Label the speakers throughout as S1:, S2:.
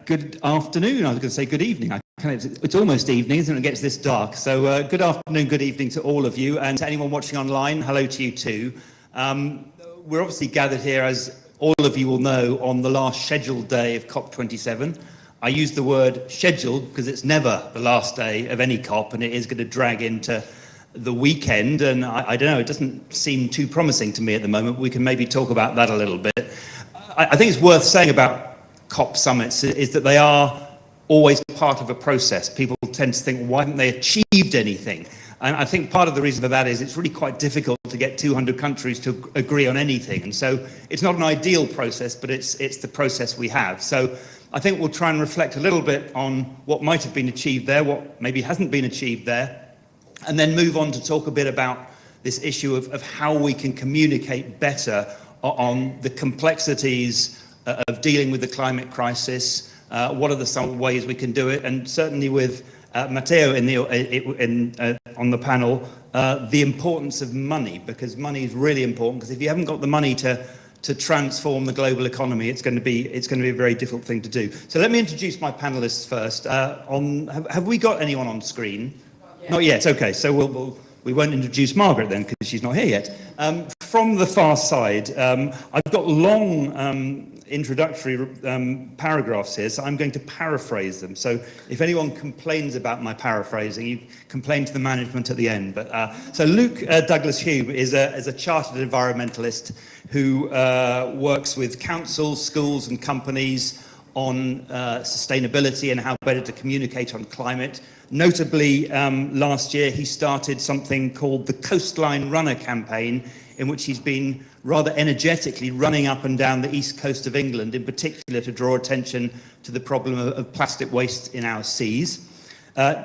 S1: Good afternoon. I was going to say good evening. It's almost evening, isn't it? It gets this dark. So good afternoon, good evening to all of you, and to anyone watching online, hello to you too. We're obviously gathered here, as all of you will know, on the last scheduled day of COP27. I use the word scheduled because it's never the last day of any COP, and it is going to drag into the weekend, and I don't know, it doesn't seem too promising to me at the moment. We can maybe talk about that a little bit. I think it's worth saying about COP summits is that they are always part of a process. People tend to think, why haven't they achieved anything? And I think part of the reason for that is it's really quite difficult to get 200 countries to agree on anything. And so it's not an ideal process, but it's the process we have. So I think we'll try and reflect a little bit on what might have been achieved there, what maybe hasn't been achieved there, and then move on to talk a bit about this issue of how we can communicate better on the complexities of dealing with the climate crisis. What are some ways we can do it? And certainly with Matteo on the panel, the importance of money, because money is really important. Because if you haven't got the money to transform the global economy, it's going to be a very difficult thing to do. So let me introduce my panelists first. Have we got anyone on screen? Not yet. Okay, so we won't introduce Margaret then because she's not here yet. From the far side, I've got long introductory paragraphs here, so I'm going to paraphrase them. So if anyone complains about my paraphrasing, you complain to the management at the end. But so Luke Douglas-Hume is a chartered environmentalist who works with councils, schools and companies on sustainability and how better to communicate on climate. Notably, last year he started something called the Coastline Runner campaign, in which he's been rather energetically running up and down the east coast of England, in particular to draw attention to the problem of plastic waste in our seas.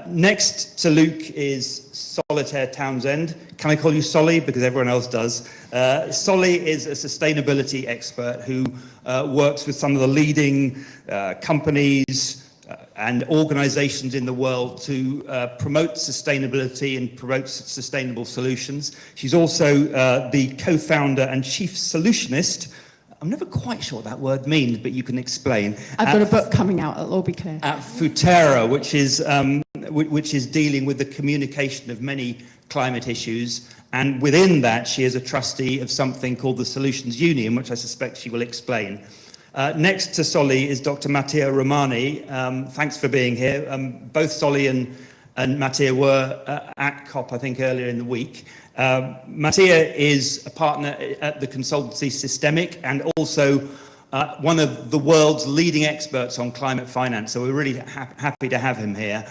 S1: Next to Luke is Solitaire Townsend. Can I call you Solly? Because everyone else does. Solly is a sustainability expert who works with some of the leading companies and organizations in the world to promote sustainability and promote sustainable solutions. She's also the co-founder and chief solutionist. I'm never quite sure what that word means, but you can explain.
S2: I've got a book coming out, it'll all be clear.
S1: At Futerra, which is dealing with the communication of many climate issues. And within that, she is a trustee of something called the Solutions Union, which I suspect she will explain. Next to Solly is Dr. Matteo Romani. Thanks for being here. Both Solly and Matteo were at COP, I think, earlier in the week. Matteo is a partner at the consultancy Systemic and also one of the world's leading experts on climate finance. So we're really happy to have him here.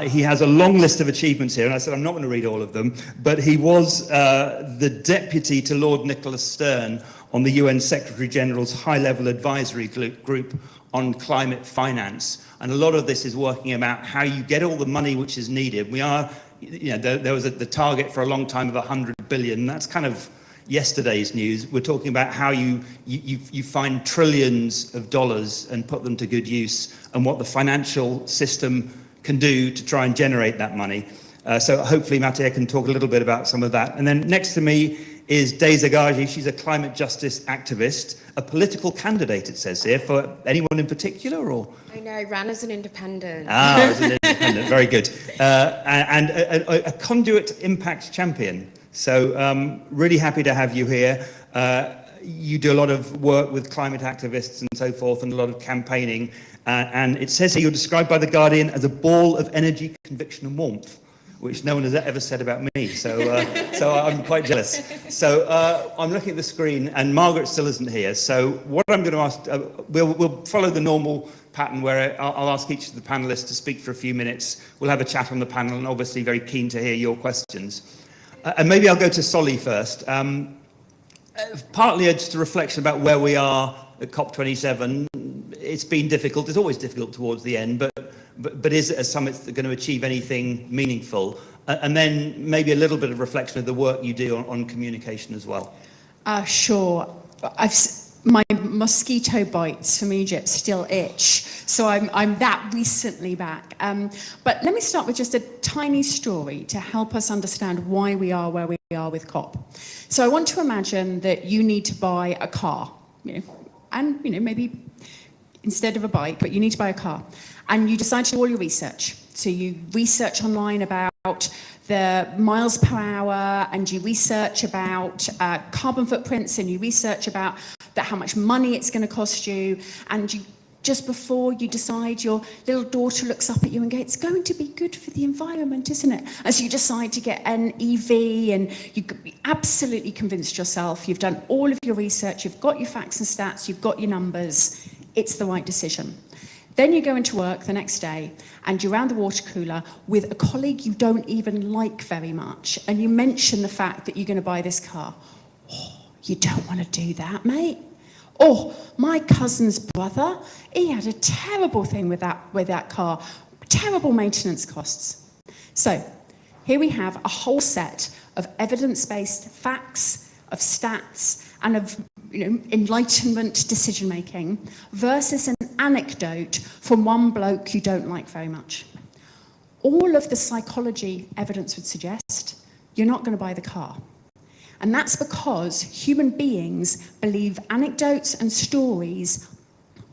S1: He has a long list of achievements here, and I said I'm not going to read all of them, but he was the deputy to Lord Nicholas Stern on the UN Secretary General's high-level advisory group on climate finance. And a lot of this is working about how you get all the money which is needed. We are, there was the target for a long time of 100 billion. That's kind of yesterday's news. We're talking about how you find trillions of dollars and put them to good use, and what the financial system can do to try and generate that money. So hopefully Matteo can talk a little bit about some of that. And then next to me is Deza Gaji. She's a climate justice activist, a political candidate, it says here, for anyone in particular, or?
S3: I know, ran as an independent.
S1: As an independent, very good. And a conduit impact champion. So really happy to have you here. You do a lot of work with climate activists and so forth, and a lot of campaigning. And it says here you're described by The Guardian as a ball of energy, conviction and warmth, which no one has ever said about me, so I'm quite jealous. So I'm looking at the screen, and Margaret still isn't here. So what I'm going to ask, we'll follow the normal pattern where I'll ask each of the panelists to speak for a few minutes. We'll have a chat on the panel, and obviously very keen to hear your questions. And maybe I'll go to Solly first. Partly just a reflection about where we are at COP27. It's been difficult. It's always difficult towards the end, but is it a summit that's going to achieve anything meaningful? And then maybe a little bit of reflection of the work you do on communication as well.
S2: Sure. My mosquito bites from Egypt still itch, so I'm that recently back. But let me start with just a tiny story to help us understand why we are where we are with COP. So I want to imagine that you need to buy a car, and maybe instead of a bike, but you need to buy a car. And you decide to do all your research. So you research online about the miles per hour, and you research about carbon footprints, and you research about how much money it's going to cost you, and you, just before you decide, your little daughter looks up at you and goes, it's going to be good for the environment, isn't it? As you decide to get an EV, and you could be absolutely convinced yourself, you've done all of your research, you've got your facts and stats, you've got your numbers, it's the right decision. Then you go into work the next day and you're around the water cooler with a colleague you don't even like very much, and you mention the fact that you're going to buy this car. Oh, you don't want to do that, mate. Oh, my cousin's brother, he had a terrible thing with that car, terrible maintenance costs. So here we have a whole set of evidence-based facts, of stats, and of enlightenment decision-making versus an anecdote from one bloke you don't like very much. All of the psychology evidence would suggest you're not going to buy the car. And that's because human beings believe anecdotes and stories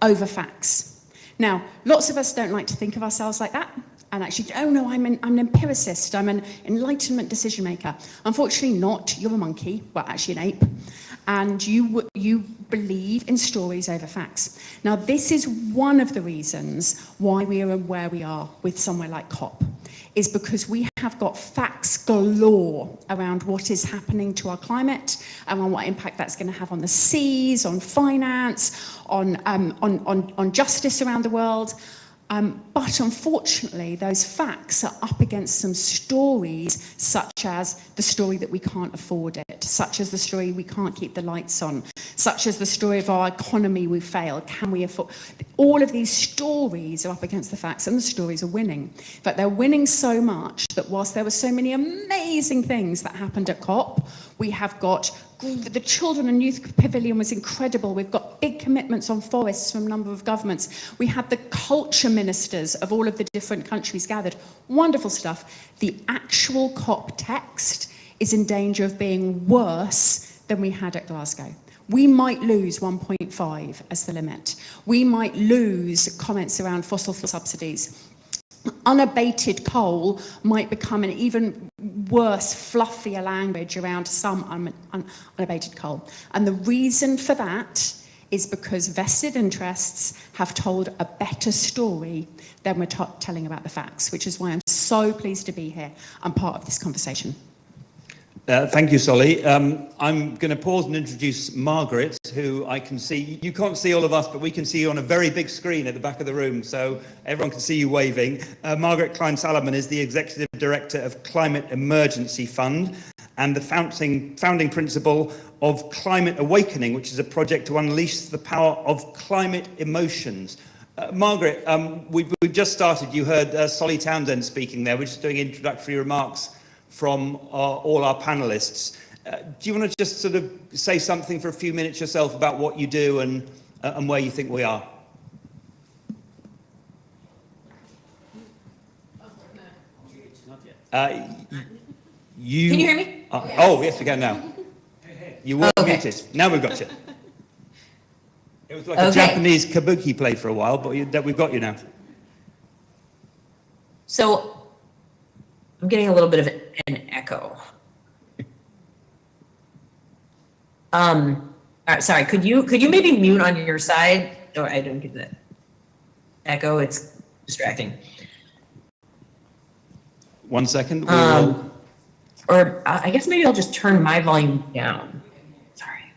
S2: over facts. Now, lots of us don't like to think of ourselves like that. And actually, oh no, I'm an empiricist, I'm an enlightenment decision maker. Unfortunately not, you're a monkey, well actually an ape. And you believe in stories over facts. Now, this is one of the reasons why we are where we are with somewhere like COP, is because we have got facts galore around what is happening to our climate, and on what impact that's going to have on the seas, on finance, on justice around the world. But unfortunately, those facts are up against some stories, such as the story that we can't afford it, such as the story we can't keep the lights on, such as the story of our economy, we failed, can we afford? All of these stories are up against the facts, and the stories are winning. But they're winning so much that whilst there were so many amazing things that happened at COP, we have got the Children and Youth Pavilion was incredible. We've got big commitments on forests from a number of governments. We had the culture ministers of all of the different countries gathered. Wonderful stuff. The actual COP text is in danger of being worse than we had at Glasgow. We might lose 1.5 as the limit. We might lose comments around fossil fuel subsidies. Unabated coal might become an even worse, fluffier language around some unabated coal. And the reason for that is because vested interests have told a better story than we're telling about the facts, which is why I'm so pleased to be here and part of this conversation.
S1: Thank you, Solly. I'm going to pause and introduce Margaret, who I can see. You can't see all of us, but we can see you on a very big screen at the back of the room, so everyone can see you waving. Margaret Klein-Salomon is the Executive Director of Climate Emergency Fund and the founding principle of Climate Awakening, which is a project to unleash the power of climate emotions. Margaret, we've just started. You heard Solitaire Townsend speaking there. We're just doing introductory remarks from all our panelists. Do you want to just sort of say something for a few minutes yourself about what you do and where you think we are?
S3: Can you hear me?
S1: Oh, yes, we can now. You were muted. Now we've got you. It was like a Japanese kabuki play for a while, but we've got you now.
S4: So I'm getting a little bit of an echo. All right, sorry, could you maybe mute on your side? Oh, I don't get that echo, it's distracting.
S1: 1 second.
S4: Or I guess maybe I'll just turn my volume down. Sorry.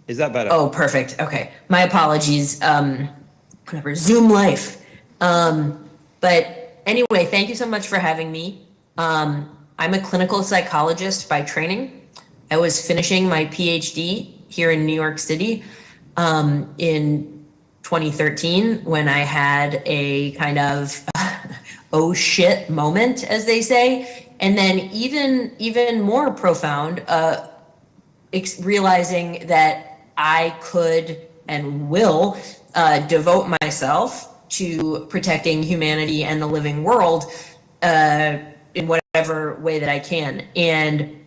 S1: Is that better?
S4: Oh, perfect, okay. My apologies, whatever, Zoom life. But anyway, thank you so much for having me. I'm a clinical psychologist by training. I was finishing my PhD here in New York City in 2013 when I had a kind of oh shit moment, as they say. And then even more profound, realizing that I could and will devote myself to protecting humanity and the living world in whatever way that I can. And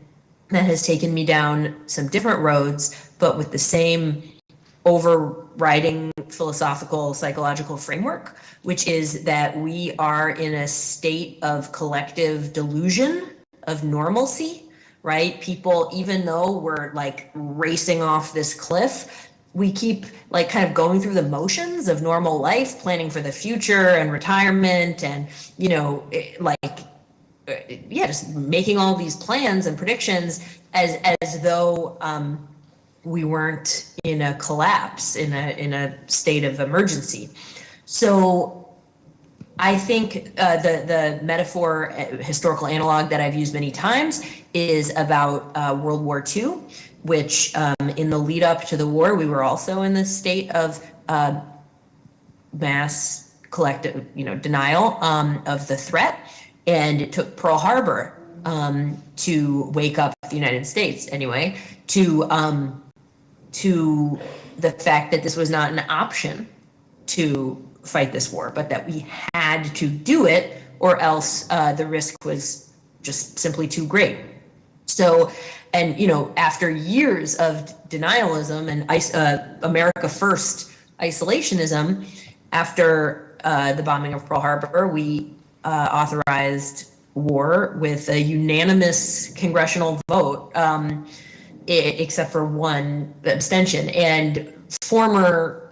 S4: that has taken me down some different roads, but with the same overriding philosophical, psychological framework, which is that we are in a state of collective delusion of normalcy, right? People, even though we're like racing off this cliff, we keep like kind of going through the motions of normal life, planning for the future and retirement and, you know, just making all these plans and predictions as though we weren't in a collapse, in a state of emergency. So I think the metaphor, historical analog that I've used many times is about World War II, which in the lead up to the war, we were also in this state of mass collective, denial of the threat. And it took Pearl Harbor to wake up the United States, anyway, to the fact that this was not an option to fight this war, but that we had to do it, or else the risk was just simply too great. So, and after years of denialism and America First isolationism, after the bombing of Pearl Harbor, we authorized war with a unanimous congressional vote, except for one abstention. And former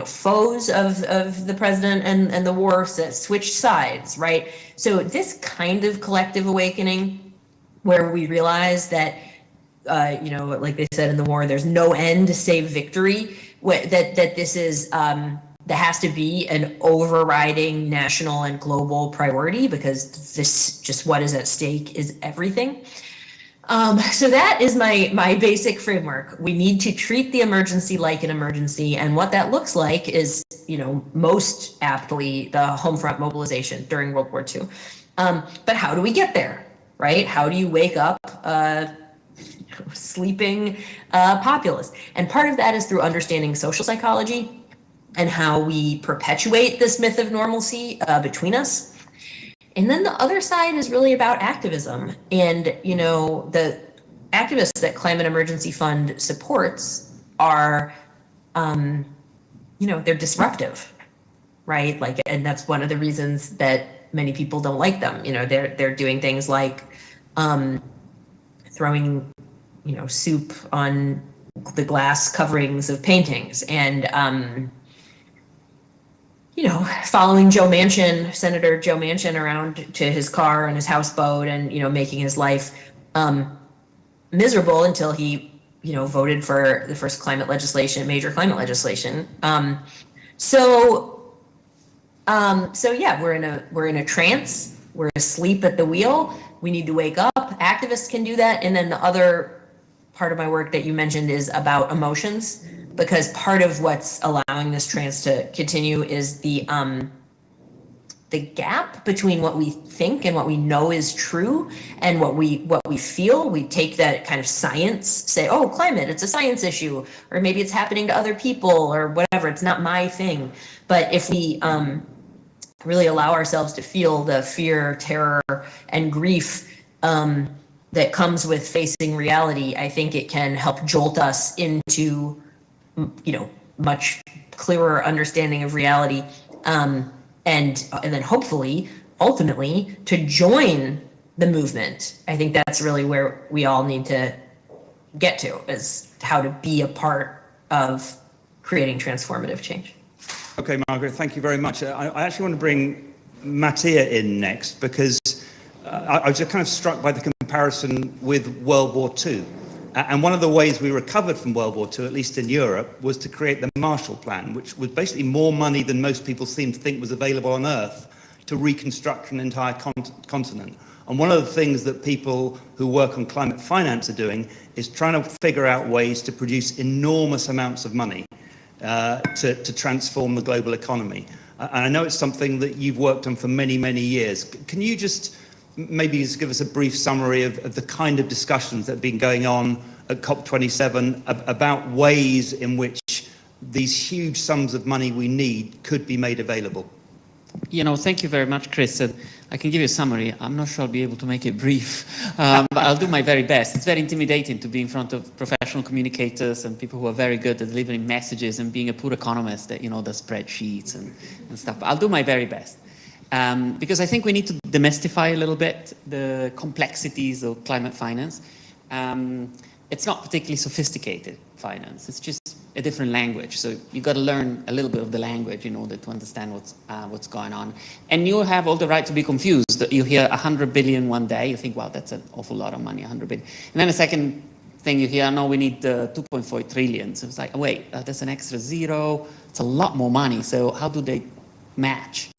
S4: foes of the president and the war switched sides, right? So this kind of collective awakening where we realize that, like they said in the war, there's no end save victory, that this is, there has to be an overriding national and global priority, because this, just what is at stake is everything. So that is my basic framework. We need to treat the emergency like an emergency, and what that looks like is, most aptly the home front mobilization during World War II. But how do we get there, right? How do you wake up sleeping populace? And part of that is through understanding social psychology and how we perpetuate this myth of normalcy between us. And then the other side is really about activism. And, the activists that Climate Emergency Fund supports are, they're disruptive, right? And that's one of the reasons that many people don't like them. They're doing things like throwing, soup on the glass coverings of paintings, and, following Senator Joe Manchin around to his car and his houseboat, and, making his life miserable until he, voted for the first major climate legislation. So yeah, we're in a trance. We're asleep at the wheel. We need to wake up. Activists can do that. And then the other part of my work that you mentioned is about emotions, because part of what's allowing this trance to continue is the gap between what we think and what we know is true and what we feel. We take that kind of science, say, oh, climate, it's a science issue, or maybe it's happening to other people or whatever, it's not my thing. But if we really allow ourselves to feel the fear, terror, and grief that comes with facing reality, I think it can help jolt us into much clearer understanding of reality, and then hopefully, ultimately, to join the movement. I think that's really where we all need to get to, is how to be a part of creating transformative change.
S1: Okay, Margaret, thank you very much. I actually want to bring Mattia in next, because I was just kind of struck by the comparison with World War II. And one of the ways we recovered from World War II, at least in Europe, was to create the Marshall Plan, which was basically more money than most people seem to think was available on Earth to reconstruct an entire continent. And one of the things that people who work on climate finance are doing is trying to figure out ways to produce enormous amounts of money to transform the global economy. And I know it's something that you've worked on for many, many years. Can you just maybe just give us a brief summary of the kind of discussions that have been going on at COP27 about ways in which these huge sums of money we need could be made available?
S3: Thank you very much, Chris. And I can give you a summary. I'm not sure I'll be able to make it brief, but I'll do my very best. It's very intimidating to be in front of professional communicators and people who are very good at delivering messages and being a poor economist that, does spreadsheets and stuff. But I'll do my very best. Because I think we need to demystify a little bit the complexities of climate finance. It's not particularly sophisticated finance. It's just a different language. So you've got to learn a little bit of the language in order to understand what's going on. And you have all the right to be confused. You hear 100 billion one day, you think, wow, that's an awful lot of money, 100 billion. And then the second thing you hear, no, we need 2.4 trillion. So it's like, oh, wait, that's an extra zero. It's a lot more money. So how do they match?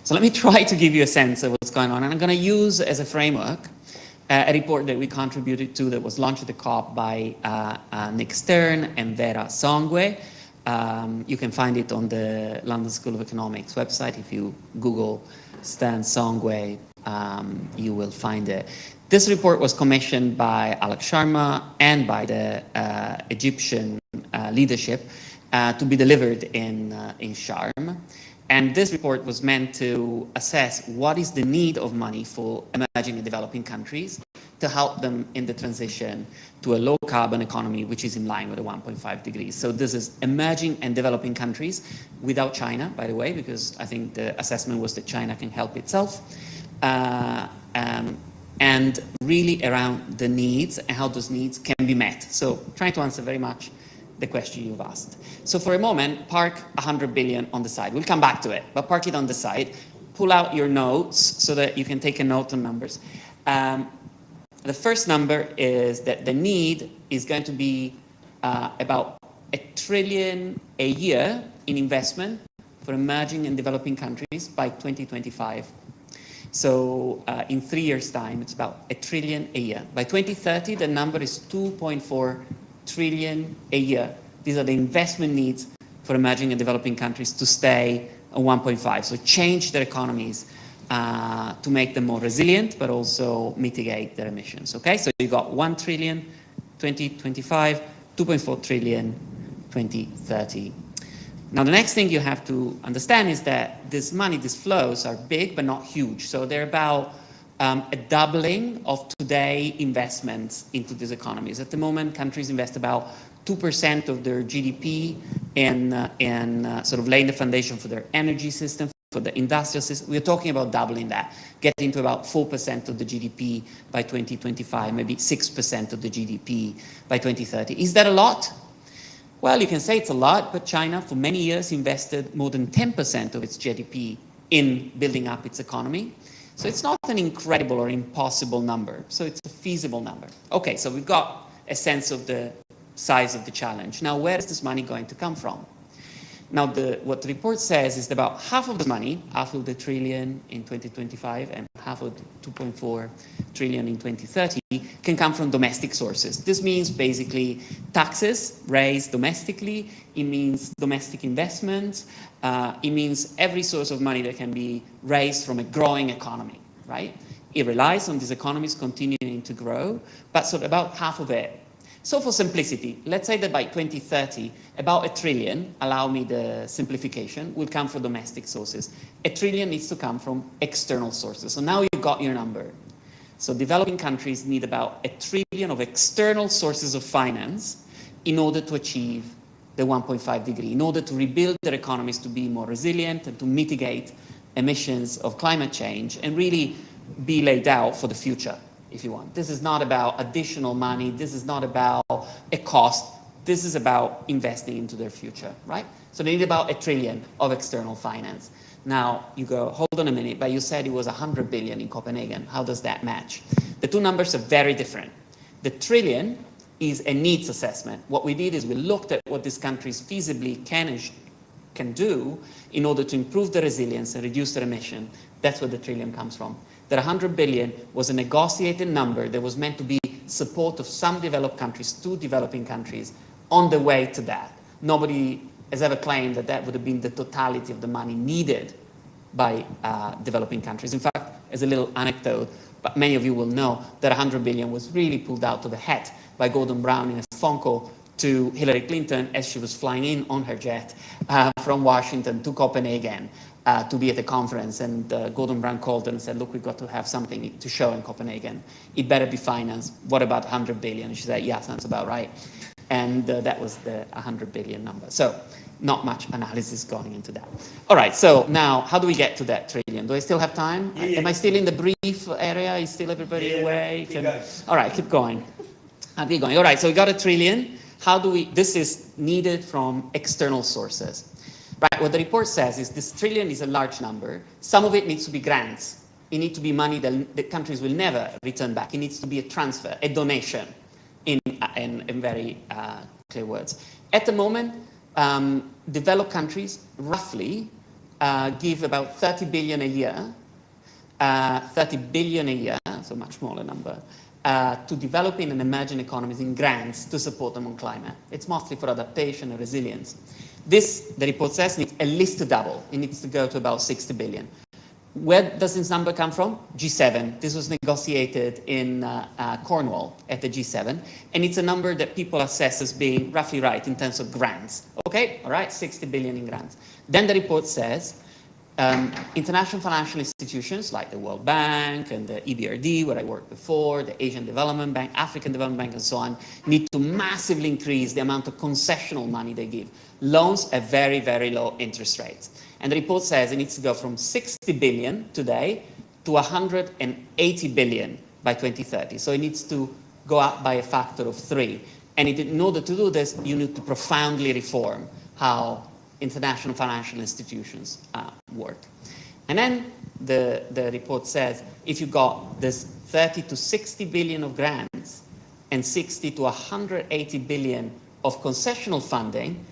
S3: So let me try to give you a sense of what's going on. And I'm going to use as a framework a report that we contributed to that was launched at the COP by Nick Stern and Vera Songwe. You can find it on the London School of Economics website. If you Google Stern Songwe, you will find it. This report was commissioned by Alex Sharma and by the Egyptian leadership to be delivered in Sharm. And this report was meant to assess what is the need of money for emerging and developing countries to help them in the transition to a low carbon economy, which is in line with the 1.5 degrees. So this is emerging and developing countries without China, by the way, because I think the assessment was that China can help itself. And really around the needs and how those needs can be met. So trying to answer very much the question you've asked. So for a moment, park 100 billion on the side. We'll come back to it, but park it on the side. Pull out your notes so that you can take a note on numbers. The first number is that the need is going to be about $1 trillion a year in investment for emerging and developing countries by 2025. So in 3 years' time, it's about $1 trillion a year. By 2030, the number is 2.4 trillion a year. These are the investment needs for emerging and developing countries to stay at 1.5. So change their economies to make them more resilient, but also mitigate their emissions. Okay, so you got 1 trillion 2025, 2.4 trillion 2030. Now the next thing you have to understand is that this money, these flows are big but not huge. So they're about a doubling of today investments into these economies. At the moment, countries invest about 2% of their GDP in sort of laying the foundation for their energy system, for the industrial system. We're talking about doubling that, getting to about 4% of the GDP by 2025, maybe 6% of the GDP by 2030. Is that a lot? Well, you can say it's a lot, but China for many years invested more than 10% of its GDP in building up its economy. So it's not an incredible or impossible number. So it's a feasible number. Okay, so we've got a sense of the size of the challenge. Now, where is this money going to come from? Now, what the report says is that about half of the money, half of the trillion in 2025 and half of the 2.4 trillion in 2030, can come from domestic sources. This means basically taxes raised domestically. It means domestic investments. It means every source of money that can be raised from a growing economy, right? It relies on these economies continuing to grow, but so about half of it. So for simplicity, let's say that by 2030, about $1 trillion, allow me the simplification, will come from domestic sources. $1 trillion needs to come from external sources. So now you've got your number. So developing countries need about $1 trillion of external sources of finance in order to achieve the 1.5 degree, in order to rebuild their economies to be more resilient and to mitigate emissions of climate change and really be laid out for the future, if you want. This is not about additional money. This is not about a cost. This is about investing into their future, right? So they need about $1 trillion of external finance. Now you go, hold on a minute, but you said it was 100 billion in Copenhagen. How does that match? The two numbers are very different. The trillion is a needs assessment. What we did is we looked at what these countries feasibly can do in order to improve their resilience and reduce their emission. That's where the trillion comes from. That 100 billion was a negotiated number that was meant to be support of some developed countries to developing countries on the way to that. Nobody has ever claimed that that would have been the totality of the money needed by developing countries. In fact, as a little anecdote, but many of you will know that 100 billion was really pulled out of the hat by Gordon Brown in a phone call to Hillary Clinton as she was flying in on her jet from Washington to Copenhagen to be at the conference. And Gordon Brown called her and said, look, we've got to have something to show in Copenhagen. It better be financed. What about 100 billion? She said, yeah, sounds about right. And that was the 100 billion number. So not much analysis going into that. All right, so now how do we get to that trillion? Do I still have time?
S1: Yeah.
S3: Am I still in the brief area? Is still everybody awake?
S1: Keep going.
S3: All right, keep going. Keep going. All right, so we got a trillion. How do we, this is needed from external sources. Right, what the report says is this trillion is a large number. Some of it needs to be grants. It needs to be money that the countries will never return back. It needs to be a transfer, a donation, in very clear words. At the moment, developed countries roughly give about 30 billion a year, 30 billion a year, so much smaller number, to developing and emerging economies in grants to support them on climate. It's mostly for adaptation and resilience. This, the report says, needs at least to double. It needs to go to about 60 billion. Where does this number come from? G7. This was negotiated in Cornwall at the G7. And it's a number that people assess as being roughly right in terms of grants. Okay, all right, 60 billion in grants. Then the report says international financial institutions like the World Bank and the EBRD, where I worked before, the Asian Development Bank, African Development Bank, and so on, need to massively increase the amount of concessional money they give. Loans at very, very low interest rates. And the report says it needs to go from 60 billion today to 180 billion by 2030. So it needs to go up by a factor of 3. And in order to do this, you need to profoundly reform how international financial institutions work. And then the report says if you got this 30 to 60 billion of grants and 60 to 180 billion of concessional funding,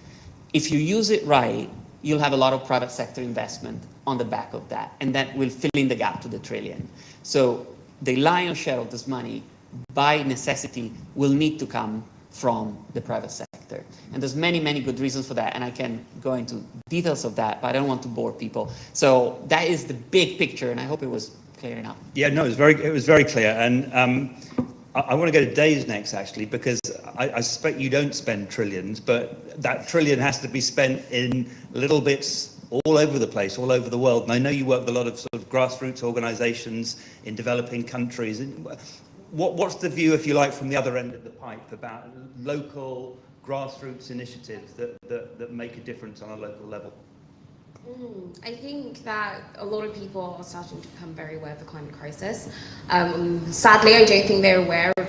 S3: if you use it right, you'll have a lot of private sector investment on the back of that, and that will fill in the gap to the trillion. So the lion's share of this money, by necessity, will need to come from the private sector. And there's many, many good reasons for that, and I can go into details of that, but I don't want to bore people. So that is the big picture, and I hope it was clear enough.
S1: Yeah, no, it was very clear. And I want to go to Dave's next, actually, because I suspect you don't spend trillions, but that trillion has to be spent in little bits all over the place, all over the world. And I know you work with a lot of sort of grassroots organizations in developing countries. What's the view, if you like, from the other end of the pipe about local grassroots initiatives that make a difference on a local level?
S5: I think that a lot of people are starting to become very aware of the climate crisis. Sadly, I don't think they're aware of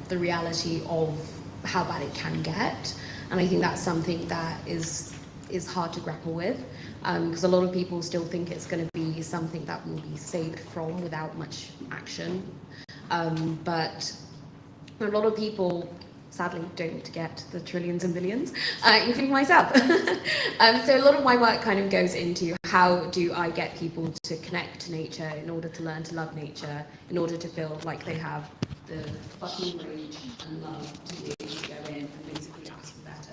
S5: the reality of how bad it can get, and I think that's something that is hard to grapple with, because a lot of people still think it's going to be something that will be saved from without much action. But a lot of people sadly don't get the trillions and billions, including myself. So a lot of my work kind of goes into how do I get people to connect to nature in order to learn to love nature, in order to feel like they have the fucking rage and love to be able to go in and basically ask for better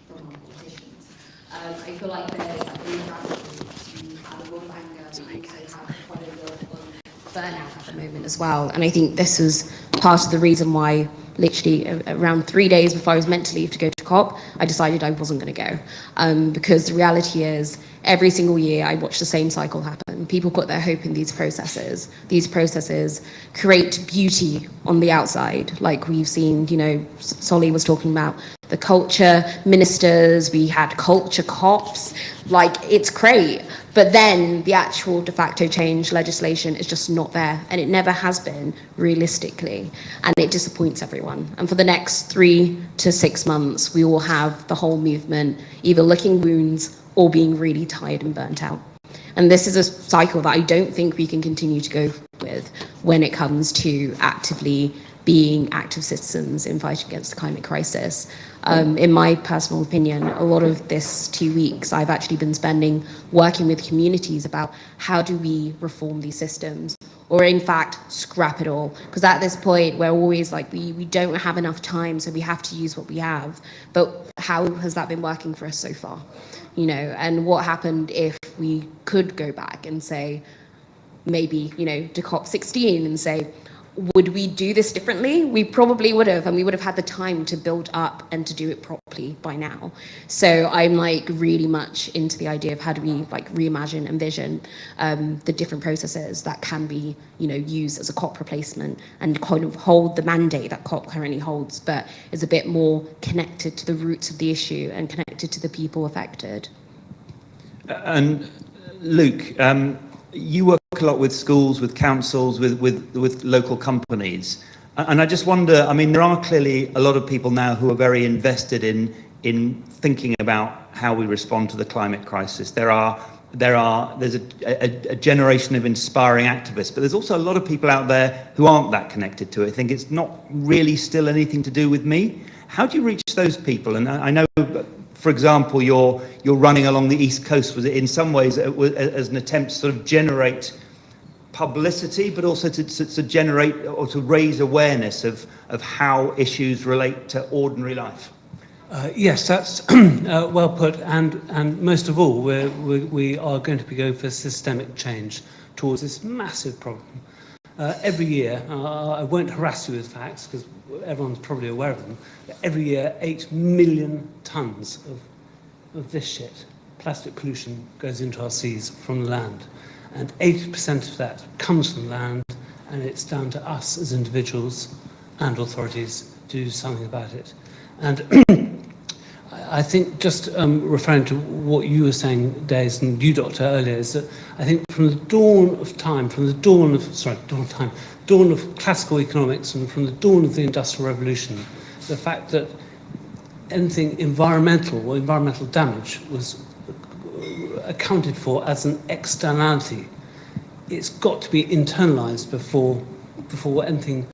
S5: from our politicians. I feel like there's a grassroots, you have a lot of anger, but you also have quite a lot of burnout at the moment as well. And I think this is part of the reason why literally around 3 days before I was meant to leave to go to COP, I decided I wasn't going to go. Because the reality is, every single year I watch the same cycle happen. People put their hope in these processes. These processes create beauty on the outside, like we've seen, Solly was talking about the culture ministers, we had culture cops, it's great. But then the actual de facto change legislation is just not there, and it never has been realistically, and it disappoints everyone. And for the next 3 to 6 months, we will have the whole movement either licking wounds or being really tired and burnt out. And this is a cycle that I don't think we can continue to go with when it comes to actively being active citizens in fighting against the climate crisis. In my personal opinion, a lot of this 2 weeks I've actually been spending working with communities about how do we reform these systems, or in fact scrap it all, because at this point we're always we don't have enough time, so we have to use what we have. But how has that been working for us so far? And what happened if we could go back and say, maybe, to COP16 and say, would we do this differently? We probably would have, and we would have had the time to build up and to do it properly by now. So I'm like really much into the idea of how do we like reimagine, envision the different processes that can be, you know, used as a COP replacement and kind of hold the mandate that COP currently holds, but is a bit more connected to the roots of the issue and connected to the people affected.
S1: And Luke, you work a lot with schools, with councils, with local companies. And I just wonder, I mean, there are clearly a lot of people now who are very invested in thinking about how we respond to the climate crisis. There's a generation of inspiring activists, but there's also a lot of people out there who aren't that connected to it. I think it's not really still anything to do with me. How do you reach those people? And I know, for example, you're running along the East Coast. Was it in some ways as an attempt to sort of generate publicity, but also to generate or to raise awareness of how issues relate to ordinary life?
S6: Yes, that's well put, and most of all, we are going to be going for systemic change towards this massive problem. Every year, I won't harass you with facts because everyone's probably aware of them, but every year 8 million tonnes of this shit, plastic pollution, goes into our seas from the land. And 80% of that comes from land, and it's down to us as individuals and authorities to do something about it. And I think just referring to what you were saying, Days, and you, Doctor, earlier, is that I think from the dawn of time, dawn of classical economics and from the dawn of the Industrial Revolution, the fact that anything environmental or environmental damage was accounted for as an externality. It's got to be internalized before anything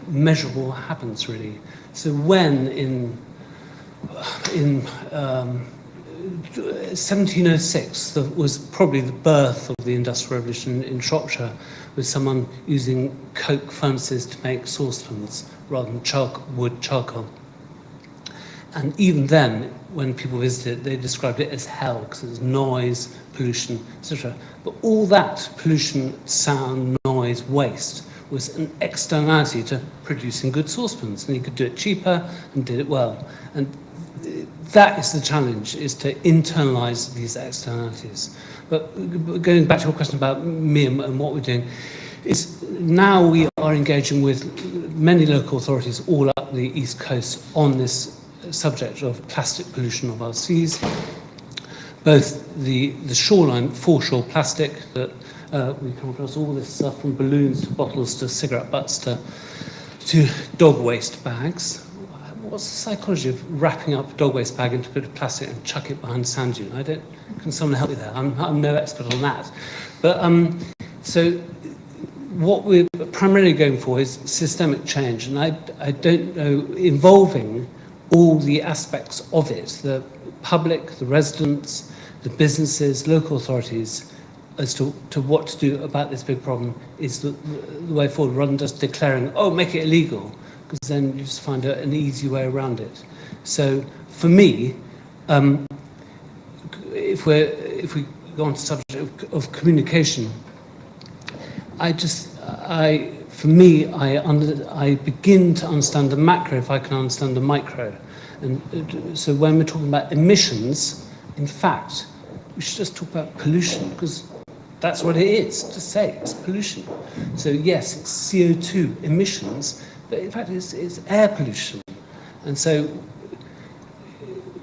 S6: measurable happens, really. So when in 1706, that was probably the birth of the Industrial Revolution in Shropshire, with someone using coke furnaces to make saucepans rather than wood charcoal. And even then, when people visited, they described it as hell because it was noise, pollution, etc. But all that pollution, sound, noise, waste was an externality to producing good saucepans, and you could do it cheaper and did it well. And that is the challenge, is to internalize these externalities. But going back to your question about me and what we're doing, is now we are engaging with many local authorities all up the East Coast on this subject of plastic pollution of our seas, both the shoreline foreshore plastic that we come across, all this stuff from balloons to bottles to cigarette butts to dog waste bags. What's the psychology of wrapping up a dog waste bag into a bit of plastic and chuck it behind a sand dune? Can someone help me there? I'm no expert on that. But so what we're primarily going for is systemic change, and I don't know, involving all the aspects of it, the public, the residents, the businesses, local authorities, as to what to do about this big problem is the way forward, rather than just declaring, oh, make it illegal, because then you just find an easy way around it. So for me, if we go on to the subject of communication, I begin to understand the macro if I can understand the micro. And so when we're talking about emissions, in fact, we should just talk about pollution, because that's what it is. Just say it's pollution. So yes, it's CO2 emissions, but in fact it's air pollution. And so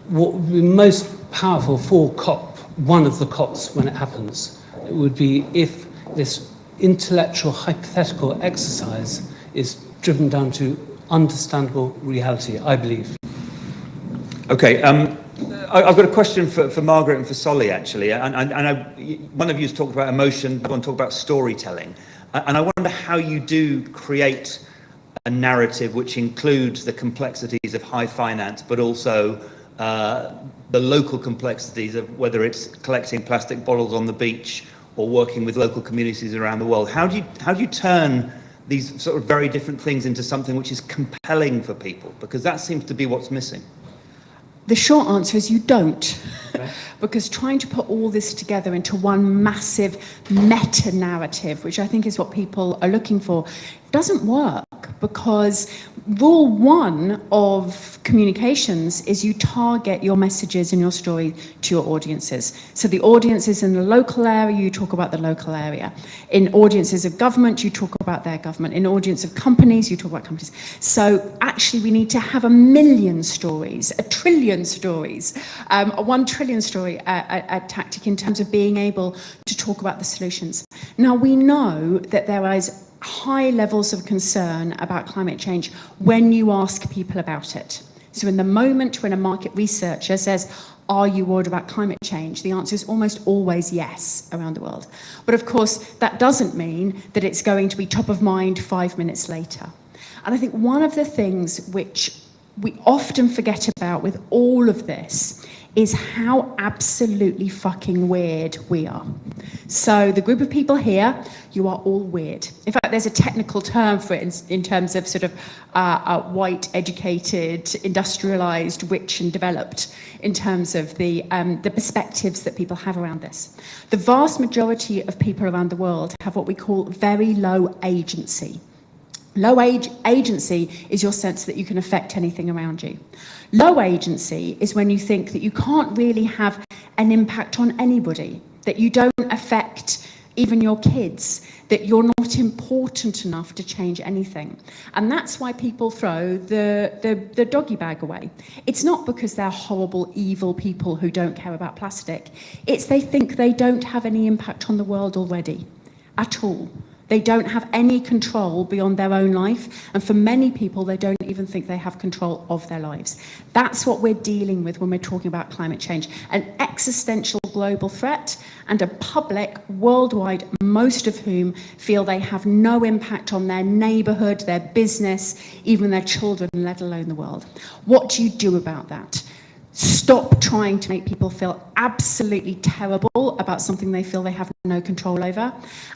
S6: what would be most powerful for COP, one of the COPs when it happens, it would be if this intellectual hypothetical exercise is driven down to understandable reality, I believe.
S1: Okay, I've got a question for Margaret and for Solly, actually. And one of you has talked about emotion, one talked about storytelling. And I wonder how you do create a narrative which includes the complexities of high finance, but also the local complexities of whether it's collecting plastic bottles on the beach or working with local communities around the world. How do you turn these sort of very different things into something which is compelling for people? Because that seems to be what's missing.
S2: The short answer is you don't.
S1: Okay.
S2: Because trying to put all this together into one massive meta-narrative, which I think is what people are looking for, doesn't work, because rule one of communications is you target your messages and your story to your audiences. So the audiences in the local area, you talk about the local area. In audiences of government, you talk about their government. In audience of companies, you talk about companies. So actually we need to have 1 million stories, 1 trillion stories, a 1 trillion story a tactic in terms of being able to talk about the solutions. Now we know that there is high levels of concern about climate change when you ask people about it. So in the moment when a market researcher says, are you worried about climate change? The answer is almost always yes around the world. But of course, that doesn't mean that it's going to be top of mind 5 minutes later. And I think one of the things which we often forget about with all of this is how absolutely fucking weird we are. So the group of people here, you are all weird. In fact, there's a technical term for it in terms of sort of white, educated, industrialized, rich and developed in terms of the perspectives that people have around this. The vast majority of people around the world have what we call very low agency. Low agency is your sense that you can affect anything around you. Low agency is when you think that you can't really have an impact on anybody, that you don't affect even your kids, that you're not important enough to change anything. And that's why people throw the doggy bag away. It's not because they're horrible, evil people who don't care about plastic. It's they think they don't have any impact on the world already, at all. They don't have any control beyond their own life, and for many people, they don't even think they have control of their lives. That's what we're dealing with when we're talking about climate change, an existential global threat and a public worldwide, most of whom feel they have no impact on their neighborhood, their business, even their children, let alone the world. What do you do about that? Stop trying to make people feel absolutely terrible about something they feel they have no control over,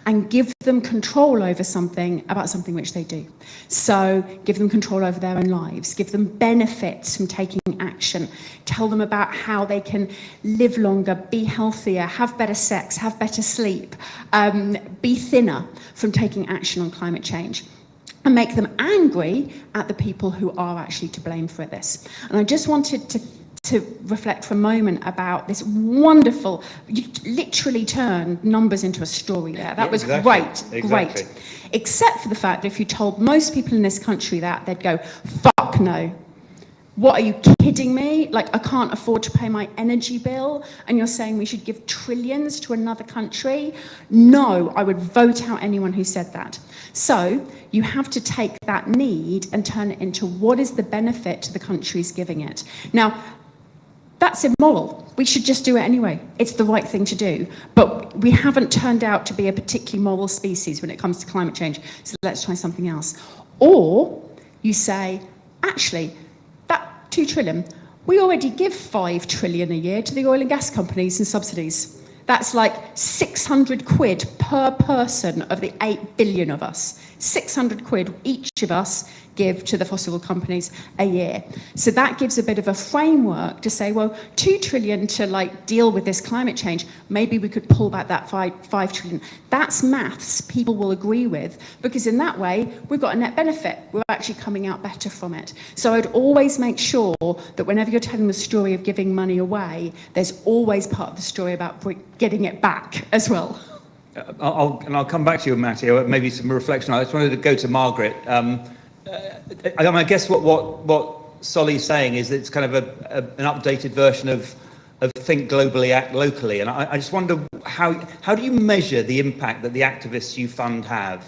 S2: and give them control over something about something which they do. So give them control over their own lives, give them benefits from taking action, tell them about how they can live longer, be healthier, have better sex, have better sleep, be thinner from taking action on climate change. And make them angry at the people who are actually to blame for this. And I just wanted to reflect for a moment about this wonderful, you literally turned numbers into a story there. That was
S1: exactly.
S2: great. Except for the fact that if you told most people in this country that, they'd go, fuck no. What, are you kidding me? Like, I can't afford to pay my energy bill, and you're saying we should give trillions to another country? No, I would vote out anyone who said that. So you have to take that need and turn it into what is the benefit to the countries giving it. Now, that's immoral. We should just do it anyway. It's the right thing to do. But we haven't turned out to be a particularly moral species when it comes to climate change, so let's try something else. Or you say, actually, that 2 trillion, we already give 5 trillion a year to the oil and gas companies in subsidies. That's like 600 quid per person of the 8 billion of us. 600 quid each of us give to the fossil companies a year. So that gives a bit of a framework to say, well, 2 trillion to like deal with this climate change, maybe we could pull back that 5 trillion. That's maths people will agree with, because in that way, we've got a net benefit. We're actually coming out better from it. So I'd always make sure that whenever you're telling the story of giving money away, there's always part of the story about getting it back as well.
S1: I'll come back to you, Matty, or maybe some reflection. I just wanted to go to Margaret. I guess what Solly's saying is that it's kind of an updated version of think globally, act locally. And I just wonder how do you measure the impact that the activists you fund have?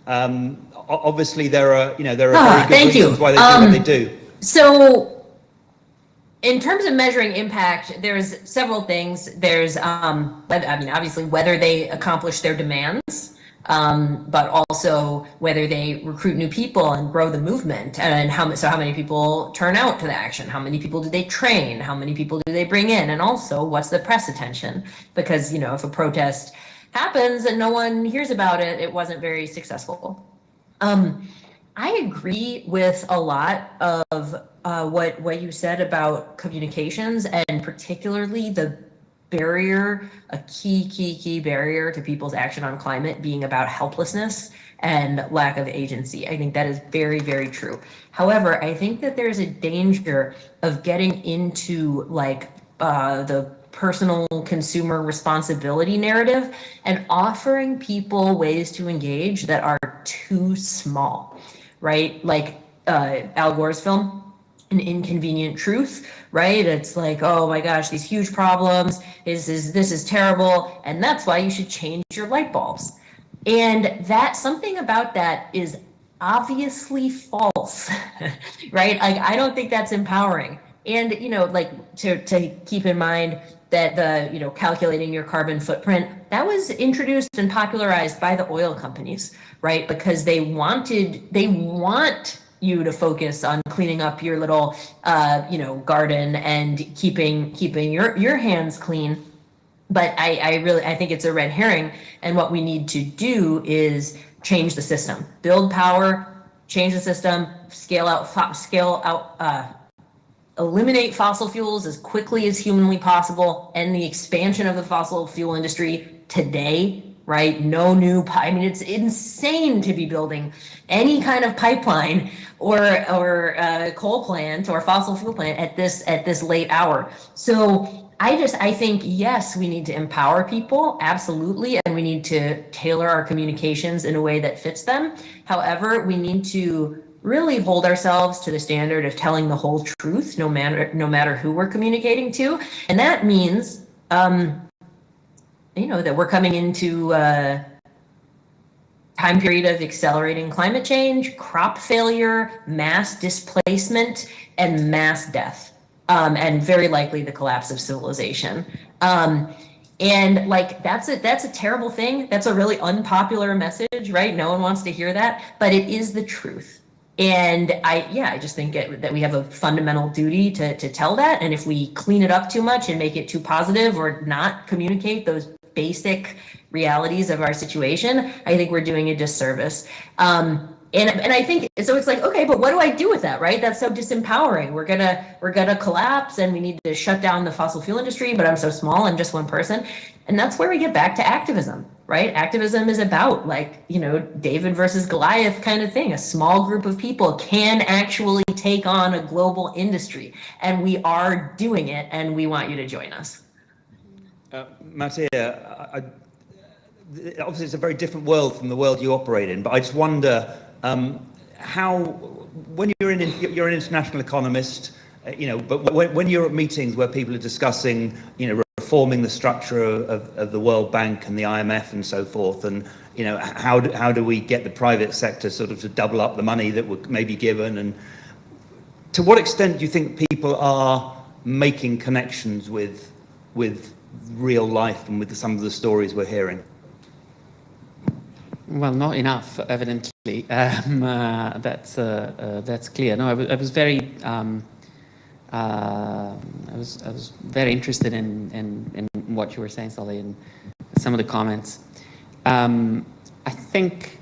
S1: Obviously, there are very good reasons why they do what they do.
S4: So, in terms of measuring impact, there's several things. There's, obviously whether they accomplish their demands, but also whether they recruit new people and grow the movement, and how many people turn out to the action, how many people do they train, how many people do they bring in, and also what's the press attention? Because, if a protest happens and no one hears about it, it wasn't very successful. I agree with a lot of what you said about communications, and particularly the barrier, a key barrier to people's action on climate being about helplessness and lack of agency. I think that is very, very true. However, I think that there's a danger of getting into like the personal consumer responsibility narrative and offering people ways to engage that are too small, right? Like Al Gore's film, An Inconvenient Truth, right? It's like, oh my gosh, these huge problems, this is terrible, and that's why you should change your light bulbs. And that, something about that is obviously false, right? Like, I don't think that's empowering. And, you know, like to keep in mind that the, you know, calculating your carbon footprint, that was introduced and popularized by the oil companies, right? Because they want you to focus on cleaning up your little, you know, garden and keeping your hands clean. But I think it's a red herring. And what we need to do is change the system, build power, change the system, eliminate fossil fuels as quickly as humanly possible, and the expansion of the fossil fuel industry today, right? No new, I mean, it's insane to be building any kind of pipeline or coal plant or fossil fuel plant at this late hour. So I think, yes, we need to empower people, absolutely, and we need to tailor our communications in a way that fits them. However, we need to really hold ourselves to the standard of telling the whole truth, no matter who we're communicating to. And that means, you know, that we're coming into a time period of accelerating climate change, crop failure, mass displacement, and mass death. And very likely the collapse of civilization. And like, that's a terrible thing. That's a really unpopular message, right? No one wants to hear that, but it is the truth. And I just think that we have a fundamental duty to tell that. And if we clean it up too much and make it too positive or not communicate those basic realities of our situation, I think we're doing a disservice. And I think, so it's like, okay, but what do I do with that, right? That's so disempowering. We're gonna collapse and we need to shut down the fossil fuel industry, but I'm so small, I'm just one person. And that's where we get back to activism, right? Activism is about, like, you know, David versus Goliath kind of thing. A small group of people can actually take on a global industry, and we are doing it, and we want you to join us.
S1: Mattia, obviously it's a very different world from the world you operate in, but I just wonder how, when you're an international economist, you know, but when you're at meetings where people are discussing, you know, reforming the structure of the World Bank and the IMF and so forth, and, you know, how do we get the private sector sort of to double up the money that may be given, and to what extent do you think people are making connections with real life and with some of the stories we're hearing?
S3: Well, not enough, evidently. That's clear. No, I was very I was very interested in what you were saying, Solly, and some of the comments. I think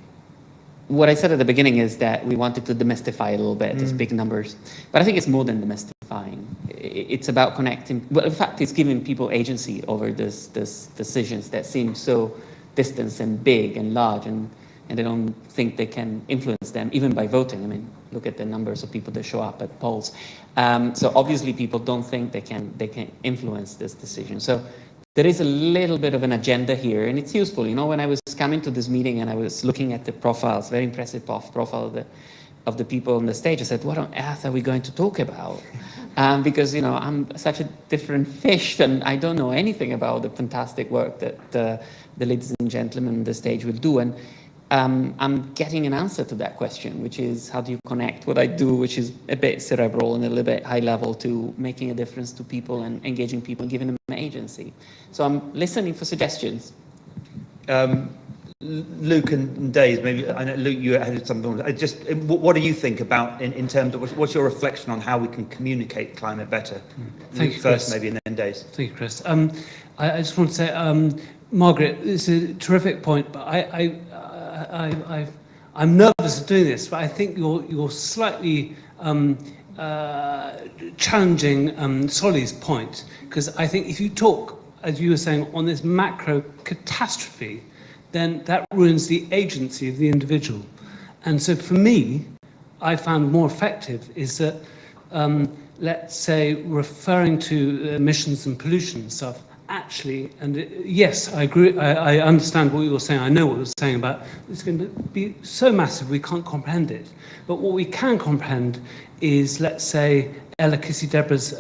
S3: what I said at the beginning is that we wanted to demystify a little bit these big numbers, but I think it's more than demystifying. It's about connecting. Well, in fact, it's giving people agency over this decisions that seem so distant and big and large, and they don't think they can influence them, even by voting. I mean, look at the numbers of people that show up at polls. So obviously people don't think they can influence this decision. So there is a little bit of an agenda here, and it's useful. You know, when I was coming to this meeting and I was looking at the profiles, very impressive profile of the people on the stage, I said, what on earth are we going to talk about? Because, you know, I'm such a different fish and I don't know anything about the fantastic work that the ladies and gentlemen on the stage will do. And I'm getting an answer to that question, which is, how do you connect what I do, which is a bit cerebral and a little bit high level, to making a difference to people and engaging people and giving them an agency. So I'm listening for suggestions.
S1: Luke and Dave, maybe, I know, Luke, you had something. What do you think about in terms of, what's your reflection on how we can communicate climate better?
S6: Thank you,
S1: first,
S6: Chris.
S1: maybe, and then Dave.
S6: Thank you, Chris. I just want to say, Margaret, it's a terrific point, but I'm nervous of doing this, but I think you're slightly challenging Solly's point, because I think if you talk, as you were saying, on this macro catastrophe, then that ruins the agency of the individual. And so for me, I found more effective is that, let's say, referring to emissions and pollution stuff, actually, and yes, I agree, I understand what you were saying, I know what you were saying about it's going to be so massive we can't comprehend it. But what we can comprehend is, let's say, Ella Kissy-Debra's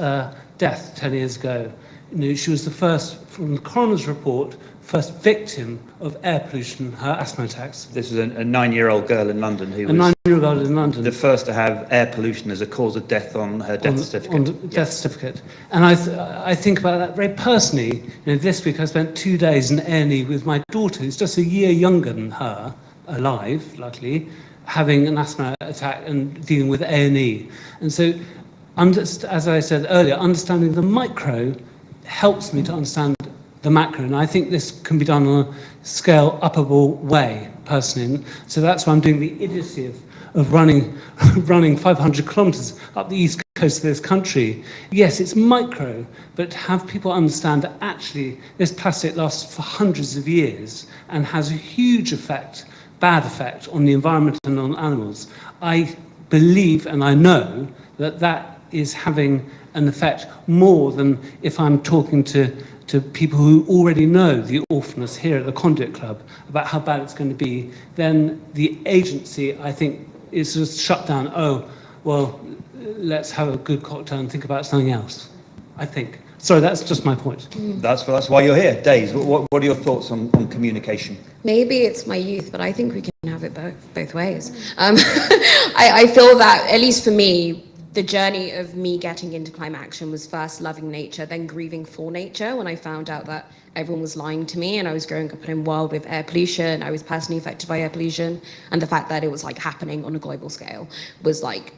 S6: death 10 years ago. You know, she was the first, from the coroner's report, first victim of air pollution, her asthma attacks.
S1: This was a 9-year-old girl in London who was
S6: 9-year-old girl in London.
S1: the first to have air pollution as a cause of death on her death certificate.
S6: On the death certificate. And I think about that very personally. You know, this week I spent 2 days in A&E with my daughter, who's just a year younger than her, alive, luckily, having an asthma attack and dealing with A&E. And so, as I said earlier, understanding the micro helps me to understand the macro, and I think this can be done on a scale upable way, personally. And so that's why I'm doing the idiocy of running 500 kilometers up the east coast of this country. Yes, it's micro, but have people understand that actually this plastic lasts for hundreds of years and has a huge effect, bad effect, on the environment and on animals. I believe and I know that that is having an effect more than if I'm talking to people who already know the awfulness here at the Conduit Club about how bad it's going to be. Then the agency, I think, is just shut down. Oh, well, let's have a good cocktail and think about something else, I think. Sorry, that's just my point.
S1: That's why you're here. Days, what are your thoughts on communication?
S5: Maybe it's my youth, but I think we can have it both ways. I feel that, at least for me, the journey of me getting into climate action was first loving nature, then grieving for nature when I found out that everyone was lying to me, and I was growing up in a world with air pollution. I was personally affected by air pollution, and the fact that it was like happening on a global scale was like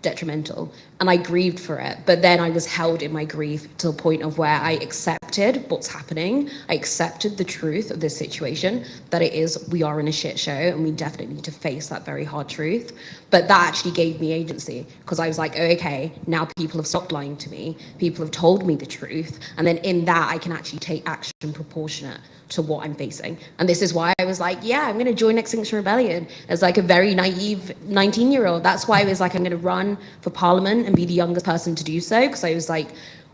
S5: detrimental, and I grieved for it. But then I was held in my grief to a point of where I accepted what's happening. I accepted the truth of this situation, that we are in a shit show, and we definitely need to face that very hard truth. But that actually gave me agency, because I was like, oh, okay, now people have stopped lying to me, people have told me the truth, and then in that I can actually take action proportionate to what I'm facing. And this is why I was like, yeah, I'm going to join Extinction Rebellion as like a very naive 19-year-old. That's why I was like, I'm going to run for Parliament and be the youngest person to do so, because I was like,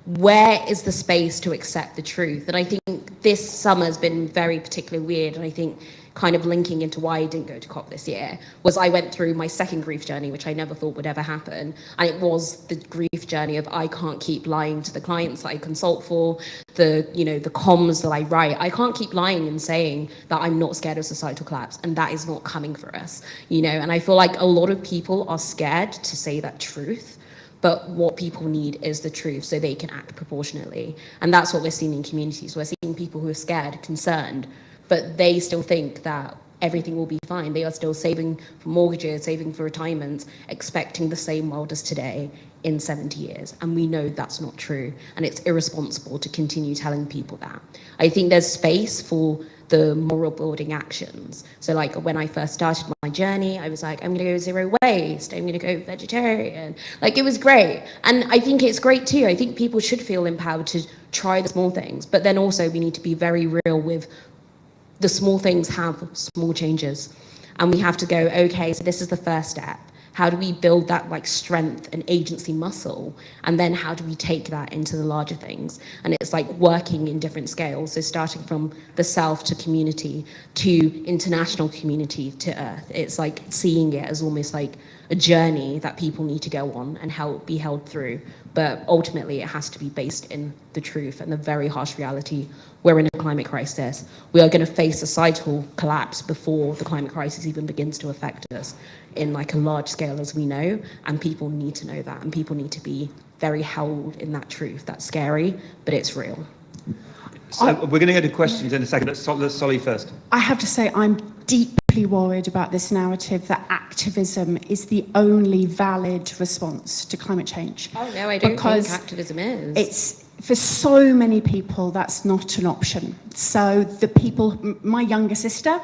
S5: where is the space to accept the truth? And I think this summer has been very particularly weird, and I think kind of linking into why I didn't go to COP this year was I went through my second grief journey, which I never thought would ever happen. And it was the grief journey of I can't keep lying to the clients that I consult for, the comms that I write. I can't keep lying and saying that I'm not scared of societal collapse, and that is not coming for us, And I feel like a lot of people are scared to say that truth. But what people need is the truth so they can act proportionately. And that's what we're seeing in communities. We're seeing people who are scared, concerned, but they still think that everything will be fine. They are still saving for mortgages, saving for retirement, expecting the same world as today in 70 years. And we know that's not true. And it's irresponsible to continue telling people that. I think there's space for the moral building actions. So like when I first started my journey, I was like, I'm gonna go zero waste, I'm gonna go vegetarian. Like it was great. And I think it's great too. I think people should feel empowered to try the small things, but then also we need to be very real with the small things have small changes. And we have to go, okay, so this is the first step. How do we build that like strength and agency muscle? And then how do we take that into the larger things? And it's like working in different scales. So starting from the self to community to international community to earth. It's like seeing it as almost like a journey that people need to go on and be held through. But ultimately it has to be based in the truth and the very harsh reality. We're in a climate crisis. We are going to face societal collapse before the climate crisis even begins to affect us in like a large scale, as we know, and people need to know that, and people need to be very held in that truth. That's scary, but it's real.
S1: So we're going to go to questions in a second. Let's Solly first.
S2: I have to say I'm deeply worried about this narrative that activism is the only valid response to climate change.
S5: Oh no, I don't think activism is.
S2: It's for so many people that's not an option. So the people, my younger sister,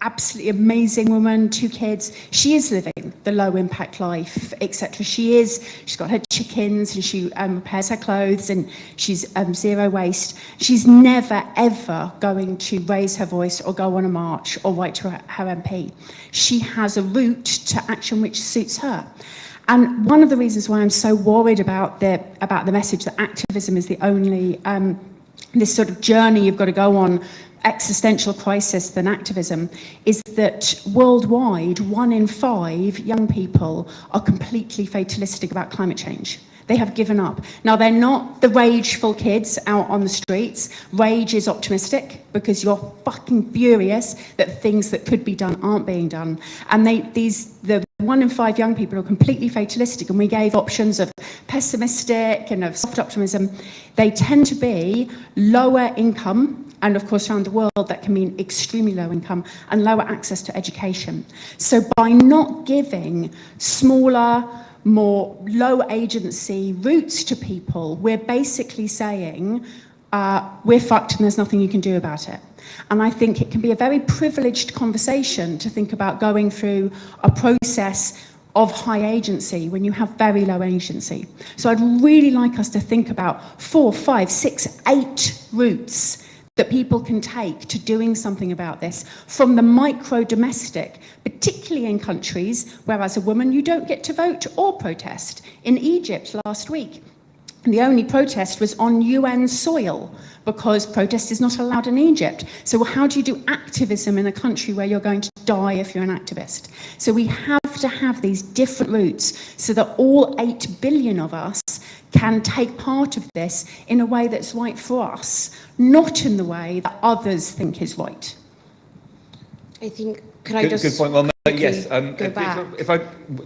S2: absolutely amazing woman, 2 kids. She is living the low impact life, etc. She's got her chickens and she repairs her clothes and she's zero waste. She's never ever going to raise her voice or go on a march or write to her MP. She has a route to action which suits her. And one of the reasons why I'm so worried about the message that activism is the only this sort of journey you've got to go on, existential crisis than activism, is that worldwide 1 in 5 young people are completely fatalistic about climate change. They have given up. Now, they're not the rageful kids out on the streets. Rage is optimistic because you're fucking furious that things that could be done aren't being done. And the 1 in 5 young people are completely fatalistic, and we gave options of pessimistic and of soft optimism. They tend to be lower income, and of course around the world that can mean extremely low income and lower access to education. So by not giving smaller, more low agency routes to people, we're basically saying we're fucked and there's nothing you can do about it. And I think it can be a very privileged conversation to think about going through a process of high agency when you have very low agency. So I'd really like us to think about 4, 5, 6, 8 routes that people can take to doing something about this, from the micro-domestic, particularly in countries where as a woman you don't get to vote or protest. In Egypt last week, the only protest was on UN soil because protest is not allowed in Egypt. So how do you do activism in a country where you're going to die if you're an activist? So we have to have these different routes so that all 8 billion of us can take part of this in a way that's right for us, not in the way that others think is right.
S5: I think, could I just...
S1: Good point. Well, yes,
S5: go back?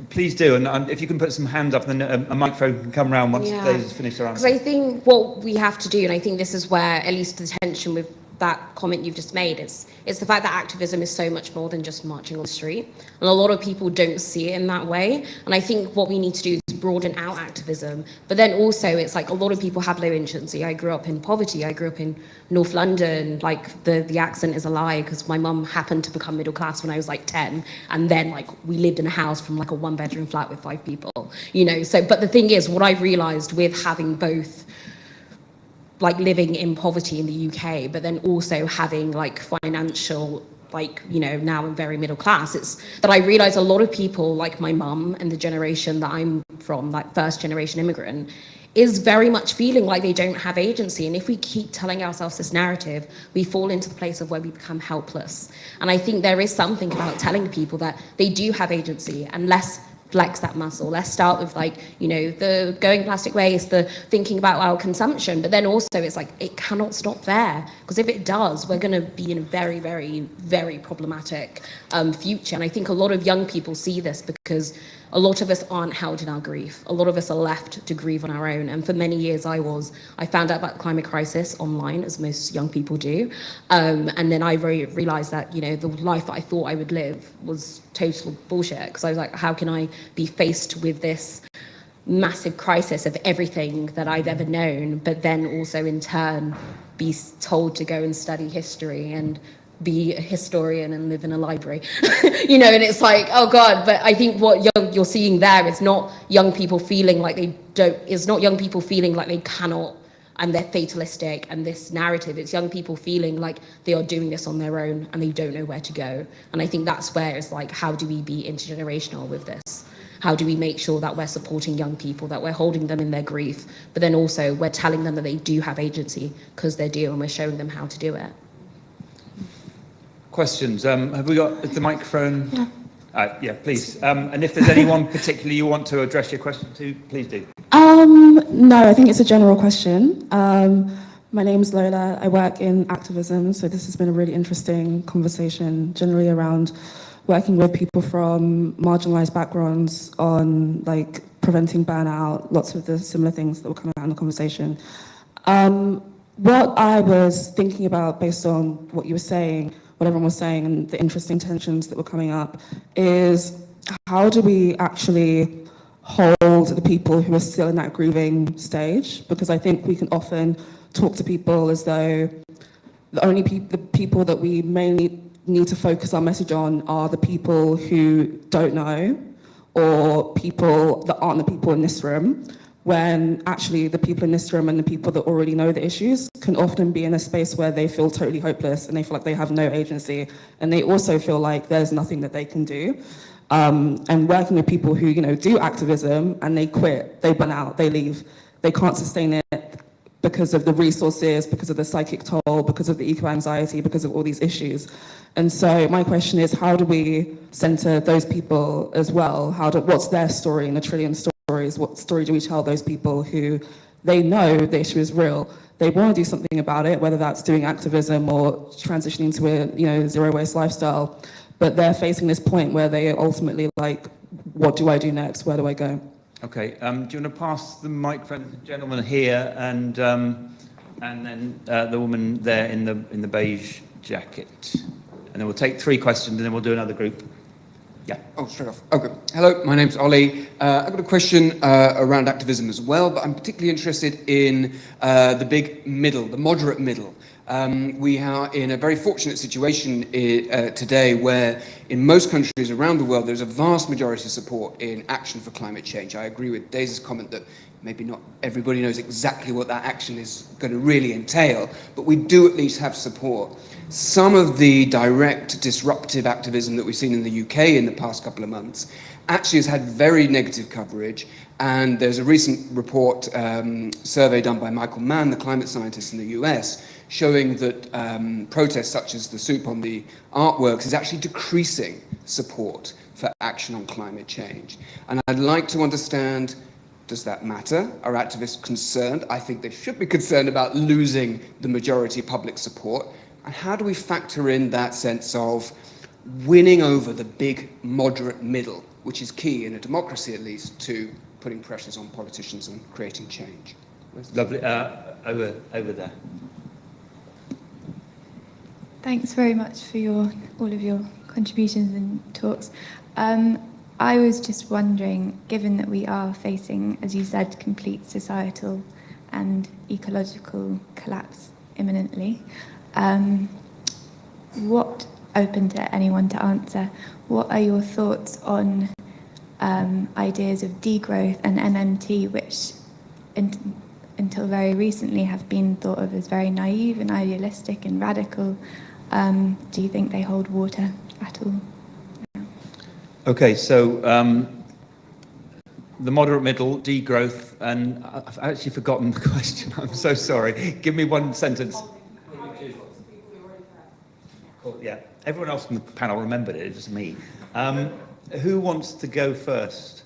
S1: Please do, and if you can put some hands up, and then a microphone can come around once Daisy's finished her answer.
S5: Because I think what we have to do, and I think this is where, at least the tension with that comment you've just made, it's the fact that activism is so much more than just marching on the street. And a lot of people don't see it in that way. And I think what we need to do is broaden out activism. But then also, it's like a lot of people have low agency. I grew up in poverty. I grew up in North London. Like, the accent is a lie because my mum happened to become middle class when I was like 10. And then, like, we lived in a house from like a 1-bedroom flat with 5 people, you know. So, but the thing is, what I've realized with having both, like living in poverty in the UK, but then also having like financial, like, you know, now I'm very middle class, it's that I realize a lot of people like my mum and the generation that I'm from, like first generation immigrant, is very much feeling like they don't have agency. And if we keep telling ourselves this narrative, we fall into the place of where we become helpless. And I think there is something about telling people that they do have agency, and let's flex that muscle. Let's start with, like, you know, the going plastic waste, the thinking about our consumption, but then also it's like it cannot stop there, because if it does, we're going to be in a very, very, very problematic future. And I think a lot of young people see this because a lot of us aren't held in our grief. A lot of us are left to grieve on our own. And for many years I found out about the climate crisis online, as most young people do. And then I realized that, you know, the life that I thought I would live was total bullshit. Because I was like, how can I be faced with this massive crisis of everything that I've ever known, but then also in turn be told to go and study history and be a historian and live in a library, you know? And it's like, oh God. But I think what you're seeing there is not young people feeling like they don't, it's not young people feeling like they cannot and they're fatalistic and this narrative. It's young people feeling like they are doing this on their own and they don't know where to go. And I think that's where it's like, how do we be intergenerational with this? How do we make sure that we're supporting young people, that we're holding them in their grief, but then also we're telling them that they do have agency because they do, and we're showing them how to do it.
S1: Questions? Have we got the microphone? Yeah. Yeah, please. And if there's anyone particularly you want to address your question to, please do.
S7: No, I think it's a general question. My name's Lola. I work in activism, so this has been a really interesting conversation generally around working with people from marginalized backgrounds on like preventing burnout, lots of the similar things that were coming out in the conversation. What I was thinking about based on what you were saying, what everyone was saying, and the interesting tensions that were coming up, is how do we actually hold the people who are still in that grieving stage? Because I think we can often talk to people as though the only the people that we mainly need to focus our message on are the people who don't know, or people that aren't the people in this room, when actually the people in this room and the people that already know the issues can often be in a space where they feel totally hopeless and they feel like they have no agency, and they also feel like there's nothing that they can do. And working with people who, do activism and they quit, they burn out, they leave, they can't sustain it because of the resources, because of the psychic toll, because of the eco-anxiety, because of all these issues. And so my question is, how do we center those people as well? What's their story in a trillion stories? What story do we tell those people who they know the issue is real? They want to do something about it, whether that's doing activism or transitioning to a zero waste lifestyle, but they're facing this point where they are ultimately like, what do I do next? Where do I go?
S1: Okay, do you want to pass the microphone to the gentleman here, and then the woman there in the beige jacket, and then we'll take 3 questions, and then we'll do another group. Yeah.
S8: Oh, straight off. Okay. Hello, my name's Ollie. I've got a question around activism as well, but I'm particularly interested in the big middle, the moderate middle. We are in a very fortunate situation today where in most countries around the world there's a vast majority of support in action for climate change. I agree with Daisy's comment that maybe not everybody knows exactly what that action is going to really entail, but we do at least have support. Some of the direct disruptive activism that we've seen in the UK in the past couple of months actually has had very negative coverage, and there's a recent report, survey done by Michael Mann, the climate scientist in the US, showing that protests such as the Soup on the artworks is actually decreasing support for action on climate change. And I'd like to understand, does that matter? Are activists concerned? I think they should be concerned about losing the majority public support. And how do we factor in that sense of winning over the big moderate middle, which is key in a democracy at least, to putting pressures on politicians and creating change?
S1: Lovely. Over there.
S9: Thanks very much for all of your contributions and talks. I was just wondering, given that we are facing, as you said, complete societal and ecological collapse imminently, what, open to anyone to answer, what are your thoughts on ideas of degrowth and MMT, which until very recently have been thought of as very naive and idealistic and radical? Do you think they hold water at all?
S1: Okay, so the moderate middle, degrowth, and I've actually forgotten the question. I'm so sorry. Give me one sentence. Cool, yeah, everyone else on the panel remembered it, it was me. Who wants to go first?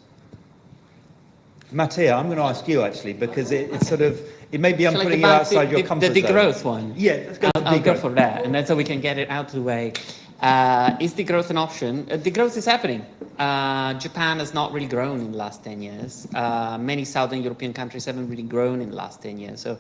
S1: Mattia, I'm going to ask you actually, because it's sort of, it may be I'm putting you outside your comfort zone.
S3: The degrowth one.
S1: Yeah, let's go for
S3: I'll go for that, and then so we can get it out of the way. Is degrowth an option? Degrowth is happening. Japan has not really grown in the last 10 years. Many Southern European countries haven't really grown in the last 10 years. So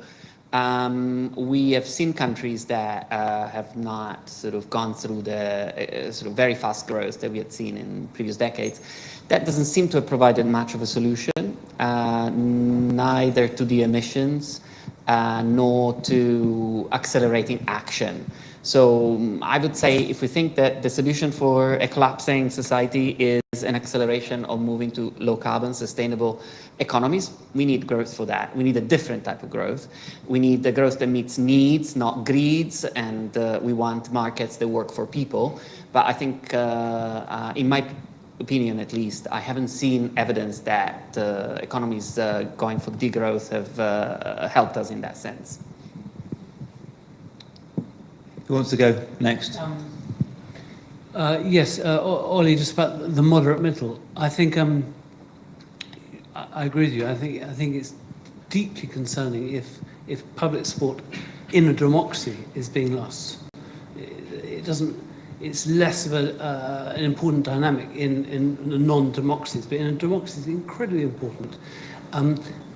S3: we have seen countries that have not sort of gone through the sort of very fast growth that we had seen in previous decades. That doesn't seem to have provided much of a solution, neither to the emissions nor to accelerating action. So I would say if we think that the solution for a collapsing society is an acceleration of moving to low carbon, sustainable economies, we need growth for that. We need a different type of growth. We need the growth that meets needs, not greeds, and we want markets that work for people. But I think, in my opinion at least, I haven't seen evidence that economies going for degrowth have helped us in that sense.
S1: Who wants to go next?
S6: Yes, Ollie, just about the moderate middle. I think I agree with you. I think it's deeply concerning if public support in a democracy is being lost. It doesn't. It's less of an important dynamic in non-democracies, but in a democracy, it's incredibly important.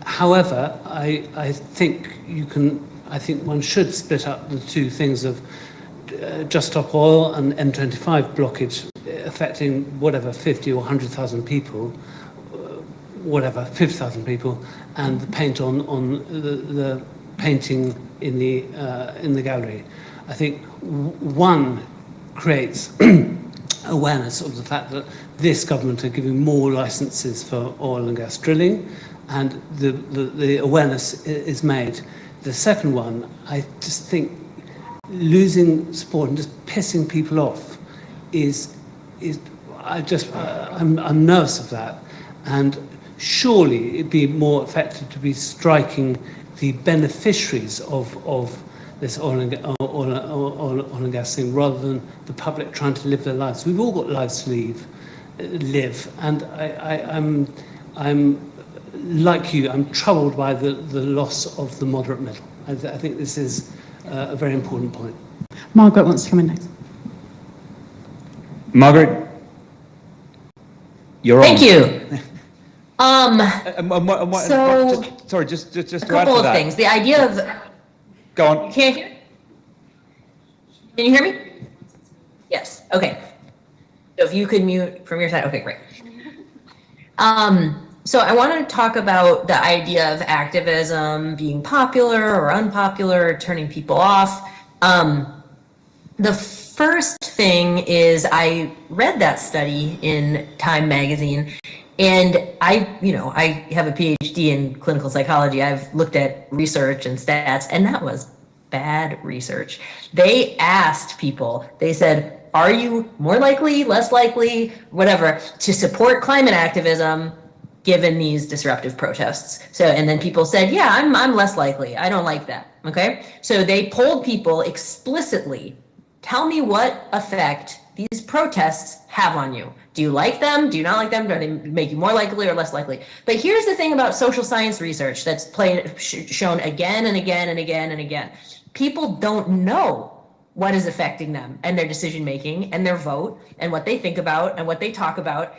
S6: However, I think you can. I think one should split up the two things of Just Stop Oil and M25 blockage affecting whatever 50 or 100,000 people, whatever 50,000 people, and the paint on the painting in the gallery. I think one creates awareness of the fact that this government are giving more licenses for oil and gas drilling, and the awareness is made. The second one, I just think losing support and just pissing people off I'm nervous of that, and surely it'd be more effective to be striking the beneficiaries of this oil and gas thing, rather than the public trying to live their lives. We've all got lives to live, and I'm like you. I'm troubled by the loss of the moderate middle. I think this is a very important point.
S2: Margaret wants to come in next.
S1: Margaret, you're on.
S4: Thank you.
S1: Sorry, just to add to that.
S4: A couple of things. The idea of...
S1: Go on.
S4: Can't hear? Can you hear me? Yes. Okay. So if you could mute from your side. Okay, great. So I want to talk about the idea of activism being popular or unpopular, turning people off. The first thing is I read that study in Time magazine, and I have a PhD in clinical psychology. I've looked at research and stats, and that was bad research. They asked people, they said, are you more likely, less likely, whatever, to support climate activism given these disruptive protests? So, and then people said, yeah, I'm less likely. I don't like that. Okay. So they polled people explicitly. Tell me what effect these protests have on you. Do you like them? Do you not like them? Do they make you more likely or less likely? But here's the thing about social science research that's shown again and again and again and again. People don't know what is affecting them and their decision making and their vote and what they think about and what they talk about.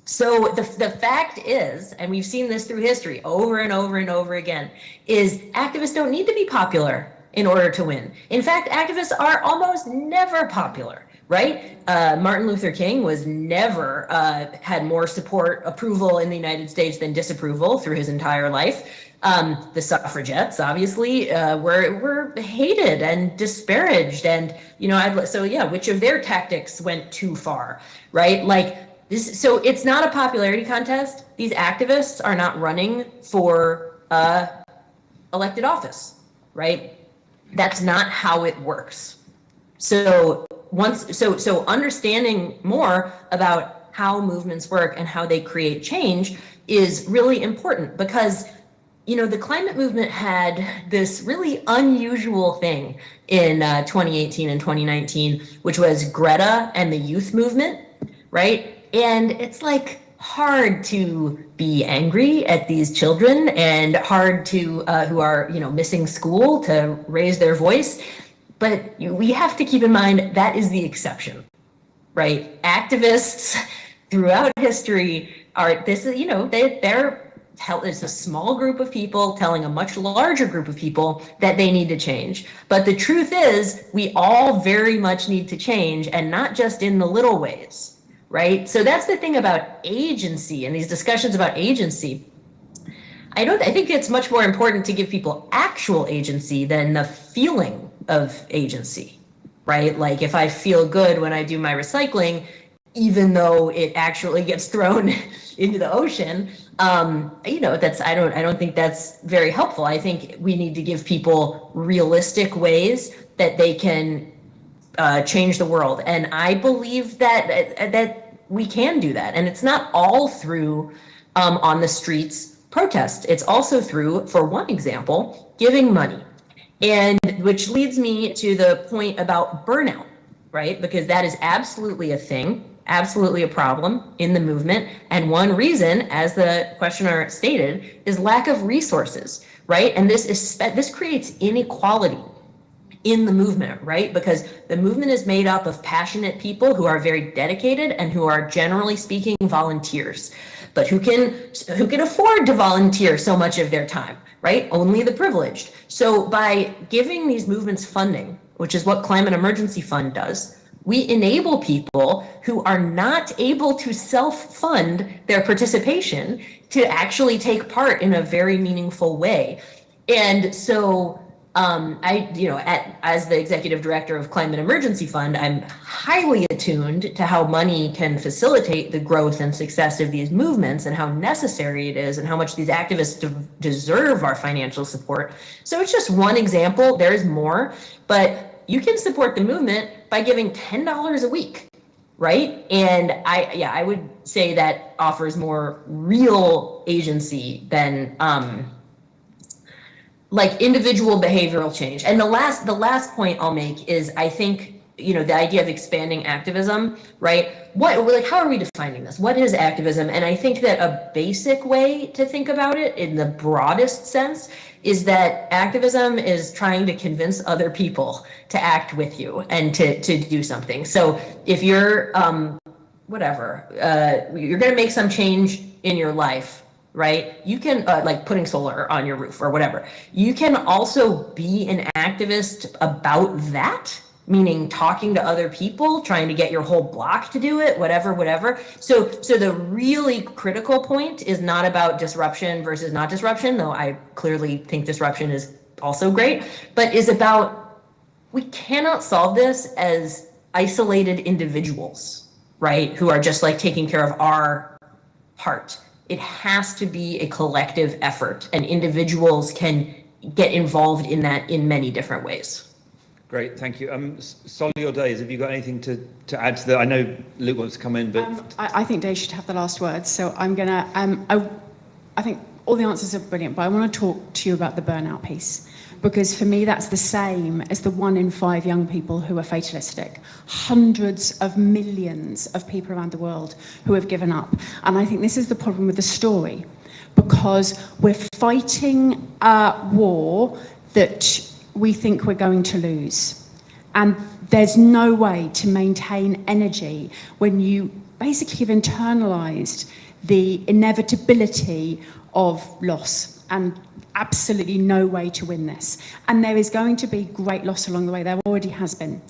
S4: So the fact is, and we've seen this through history over and over and over again, is activists don't need to be popular in order to win. In fact, activists are almost never popular, right? Martin Luther King was never had more support, approval in the United States than disapproval through his entire life. The suffragettes obviously were hated and disparaged, and which of their tactics went too far, right? Like this, so it's not a popularity contest. These activists are not running for elected office, right? That's not how it works. So understanding more about how movements work and how they create change is really important, because the climate movement had this really unusual thing in 2018 and 2019, which was Greta and the youth movement, right? And it's like hard to be angry at these children and hard to who are missing school to raise their voice, but we have to keep in mind that is the exception, right? Activists throughout history are it's a small group of people telling a much larger group of people that they need to change. But the truth is, we all very much need to change, and not just in the little ways, right? So that's the thing about agency and these discussions about agency. I think it's much more important to give people actual agency than the feeling of agency, right? Like if I feel good when I do my recycling, even though it actually gets thrown into the ocean, I don't think that's very helpful. I think we need to give people realistic ways that they can change the world, and I believe that we can do that. And it's not all through on the streets protest. It's also through, for one example, giving money, and which leads me to the point about burnout, right? Because that is absolutely a thing. Absolutely a problem in the movement. And one reason, as the questioner stated, is lack of resources, right? And this creates inequality in the movement, right? Because the movement is made up of passionate people who are very dedicated and who are, generally speaking, volunteers, but who can afford to volunteer so much of their time, right? Only the privileged. So by giving these movements funding, which is what Climate Emergency Fund does, we enable people who are not able to self-fund their participation to actually take part in a very meaningful way. And so as the executive director of Climate Emergency Fund, I'm highly attuned to how money can facilitate the growth and success of these movements and how necessary it is and how much these activists deserve our financial support. So it's just one example. There's more, but you can support the movement by giving $10 a week, right? And I would say that offers more real agency than like individual behavioral change. And the last point I'll make is, I think, the idea of expanding activism, right? How are we defining this? What is activism? And I think that a basic way to think about it in the broadest sense is that activism is trying to convince other people to act with you and to do something. So if you're, you're gonna make some change in your life, right? You can, like putting solar on your roof or whatever. You can also be an activist about that, meaning talking to other people, trying to get your whole block to do it, whatever. So the really critical point is not about disruption versus not disruption, though I clearly think disruption is also great, but is about, we cannot solve this as isolated individuals, right? Who are just like taking care of our part. It has to be a collective effort, and individuals can get involved in that in many different ways.
S1: Great, thank you. Solly or Days, have you got anything to add to that? I know Luke wants to come in, but...
S2: I think Dave should have the last word, so I'm going to... I think all the answers are brilliant, but I want to talk to you about the burnout piece, because for me that's the same as the 1 in 5 young people who are fatalistic. Hundreds of millions of people around the world who have given up. And I think this is the problem with the story, because we're fighting a war that we think we're going to lose. And there's no way to maintain energy when you basically have internalized the inevitability of loss, and absolutely no way to win this. And there is going to be great loss along the way. There already has been.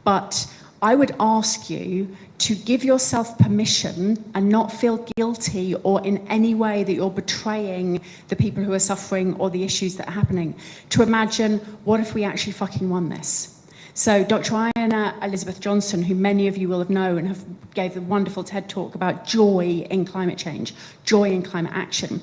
S2: But I would ask you to give yourself permission and not feel guilty or in any way that you're betraying the people who are suffering or the issues that are happening, to imagine, what if we actually fucking won this? So Dr. Ayanna Elizabeth Johnson, who many of you will have known, gave a wonderful TED talk about joy in climate change, joy in climate action,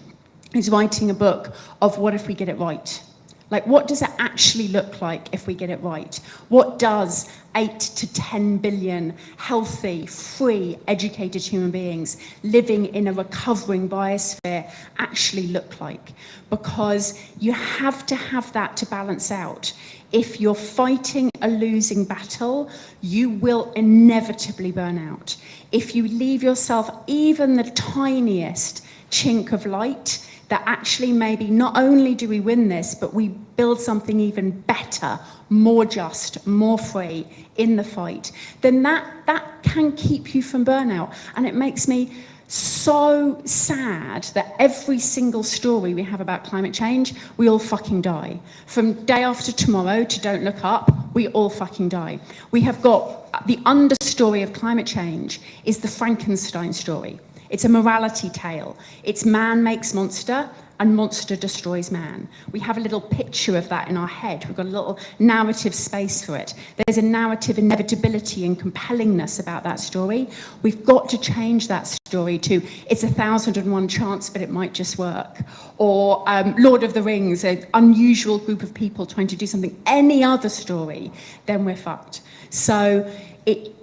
S2: is writing a book of what if we get it right? Like, what does it actually look like if we get it right? What does 8 to 10 billion healthy, free, educated human beings living in a recovering biosphere actually look like? Because you have to have that to balance out. If you're fighting a losing battle, you will inevitably burn out. If you leave yourself even the tiniest chink of light, that actually maybe not only do we win this, but we build something even better, more just, more free in the fight, then that can keep you from burnout. And it makes me so sad that every single story we have about climate change, we all fucking die. From Day After Tomorrow to Don't Look Up, we all fucking die. We have got the understory of climate change is the Frankenstein story. It's a morality tale. It's man makes monster and monster destroys man. We have a little picture of that in our head. We've got a little narrative space for it. There's a narrative inevitability and compellingness about that story. We've got to change that story to, it's 1,001 chance, but it might just work. Or Lord of the Rings, an unusual group of people trying to do something, any other story, then we're fucked. So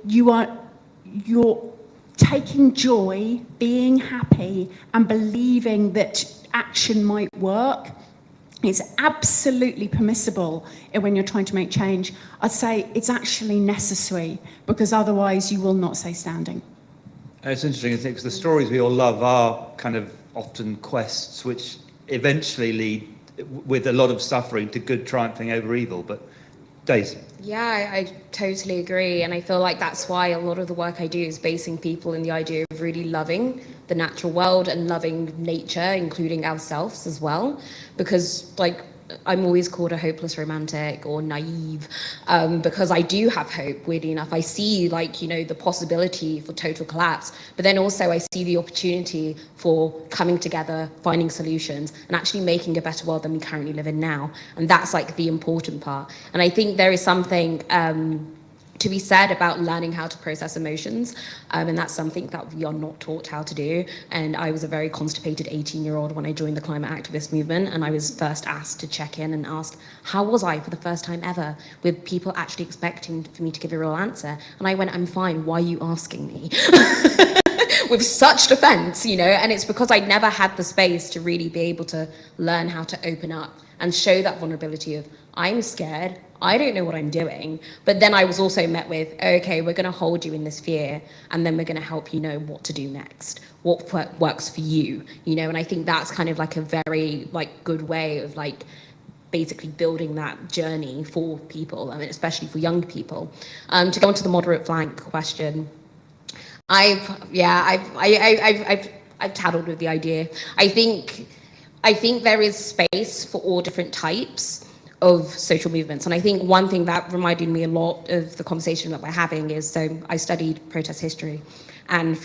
S2: you're taking joy, being happy, and believing that action might work is absolutely permissible when you're trying to make change. I'd say it's actually necessary, because otherwise you will not stay standing.
S1: It's interesting, I think, because the stories we all love are kind of often quests which eventually lead, with a lot of suffering, to good triumphing over evil. But Daisy.
S5: Yeah, I totally agree. And I feel like that's why a lot of the work I do is basing people in the idea of really loving the natural world and loving nature, including ourselves as well. Because, like, I'm always called a hopeless romantic or naive, because I do have hope, weirdly enough. I see, like, you know, the possibility for total collapse, but then also I see the opportunity for coming together, finding solutions, and actually making a better world than we currently live in now. And that's like the important part. And I think there is something to be said about learning how to process emotions, and that's something that we are not taught how to do. And I was a very constipated 18-year-old when I joined the climate activist movement, and I was first asked to check in and asked, how was I for the first time ever, with people actually expecting for me to give a real answer. And I went, I'm fine, why are you asking me? With such defense, you know, and it's because I never had the space to really be able to learn how to open up and show that vulnerability of, I'm scared, I don't know what I'm doing. But then I was also met with, okay, we're gonna hold you in this fear, and then we're gonna help you know what to do next, what works for you, you know. And I think that's kind of like a very like good way of like basically building that journey for people, I mean, especially for young people. To go into the moderate flank question, I've tattled with the idea. I think there is space for all different types of social movements. And I think one thing that reminded me a lot of the conversation that we're having is, so I studied protest history, and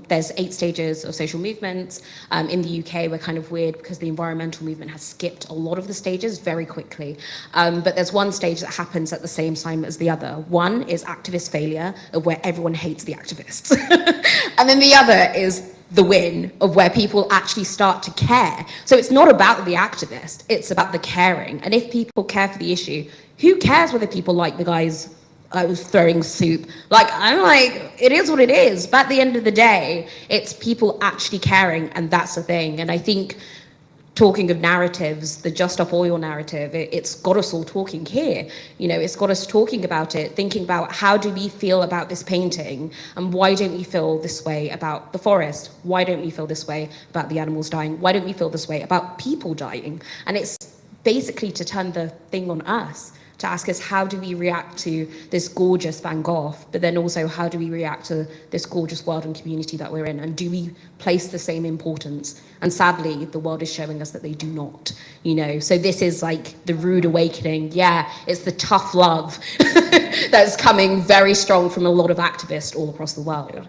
S5: there's 8 stages of social movements. In the UK, we're kind of weird because the environmental movement has skipped a lot of the stages very quickly. But there's one stage that happens at the same time as the other. One is activist failure, of where everyone hates the activists. And then the other is the win, of where people actually start to care. So it's not about the activist, it's about the caring. And if people care for the issue, who cares whether people like the guys I was throwing soup? Like, I'm like, it is what it is. But at the end of the day, it's people actually caring, and that's the thing. And I think, talking of narratives, the Just Stop Oil narrative, it's got us all talking here. You know, it's got us talking about it, thinking about how do we feel about this painting, and why don't we feel this way about the forest? Why don't we feel this way about the animals dying? Why don't we feel this way about people dying? And it's basically to turn the thing on us, to ask us, how do we react to this gorgeous Van Gogh, but then also how do we react to this gorgeous world and community that we're in, and do we place the same importance? And sadly, the world is showing us that they do not, you know. So this is like the rude awakening. Yeah, it's the tough love that's coming very strong from a lot of activists all across the world.
S1: Yeah.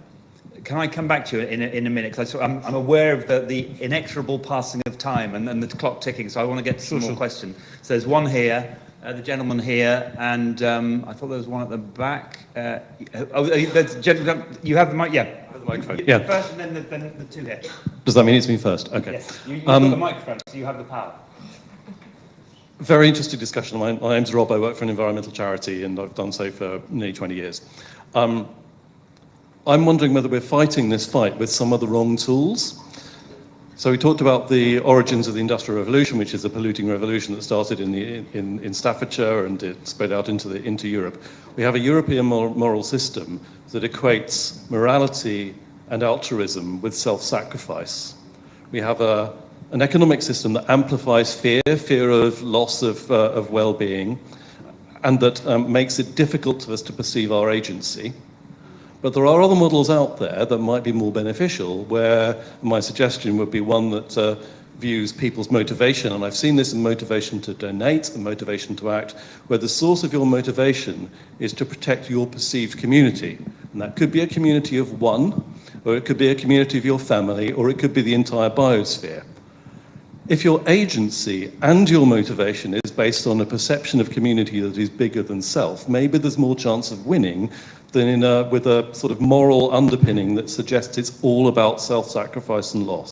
S1: Can I come back to you in a minute? Because I'm aware of the inexorable passing of time and the clock ticking, so I want to get to some more questions. So there's one here, the gentleman here, and I thought there was one at the back. You have the mic, yeah. The microphone.
S10: Yeah.
S1: First, and then the 2 here.
S10: Does that mean it's me first? Okay.
S1: Yes, you've got the microphone, so you have the power.
S10: Very interesting discussion. My name's Rob. I work for an environmental charity, and I've done so for nearly 20 years. I'm wondering whether we're fighting this fight with some of the wrong tools. So we talked about the origins of the Industrial Revolution, which is a polluting revolution that started in Staffordshire and it spread out into Europe. We have a European moral system that equates morality and altruism with self-sacrifice. We have an economic system that amplifies fear of loss of well-being, and that makes it difficult for us to perceive our agency. But there are other models out there that might be more beneficial, where my suggestion would be one that views people's motivation, and I've seen this in motivation to donate and motivation to act, where the source of your motivation is to protect your perceived community. And that could be a community of one, or it could be a community of your family, or it could be the entire biosphere. If your agency and your motivation is based on a perception of community that is bigger than self, maybe there's more chance of winning than with a sort of moral underpinning that suggests it's all about self-sacrifice and loss.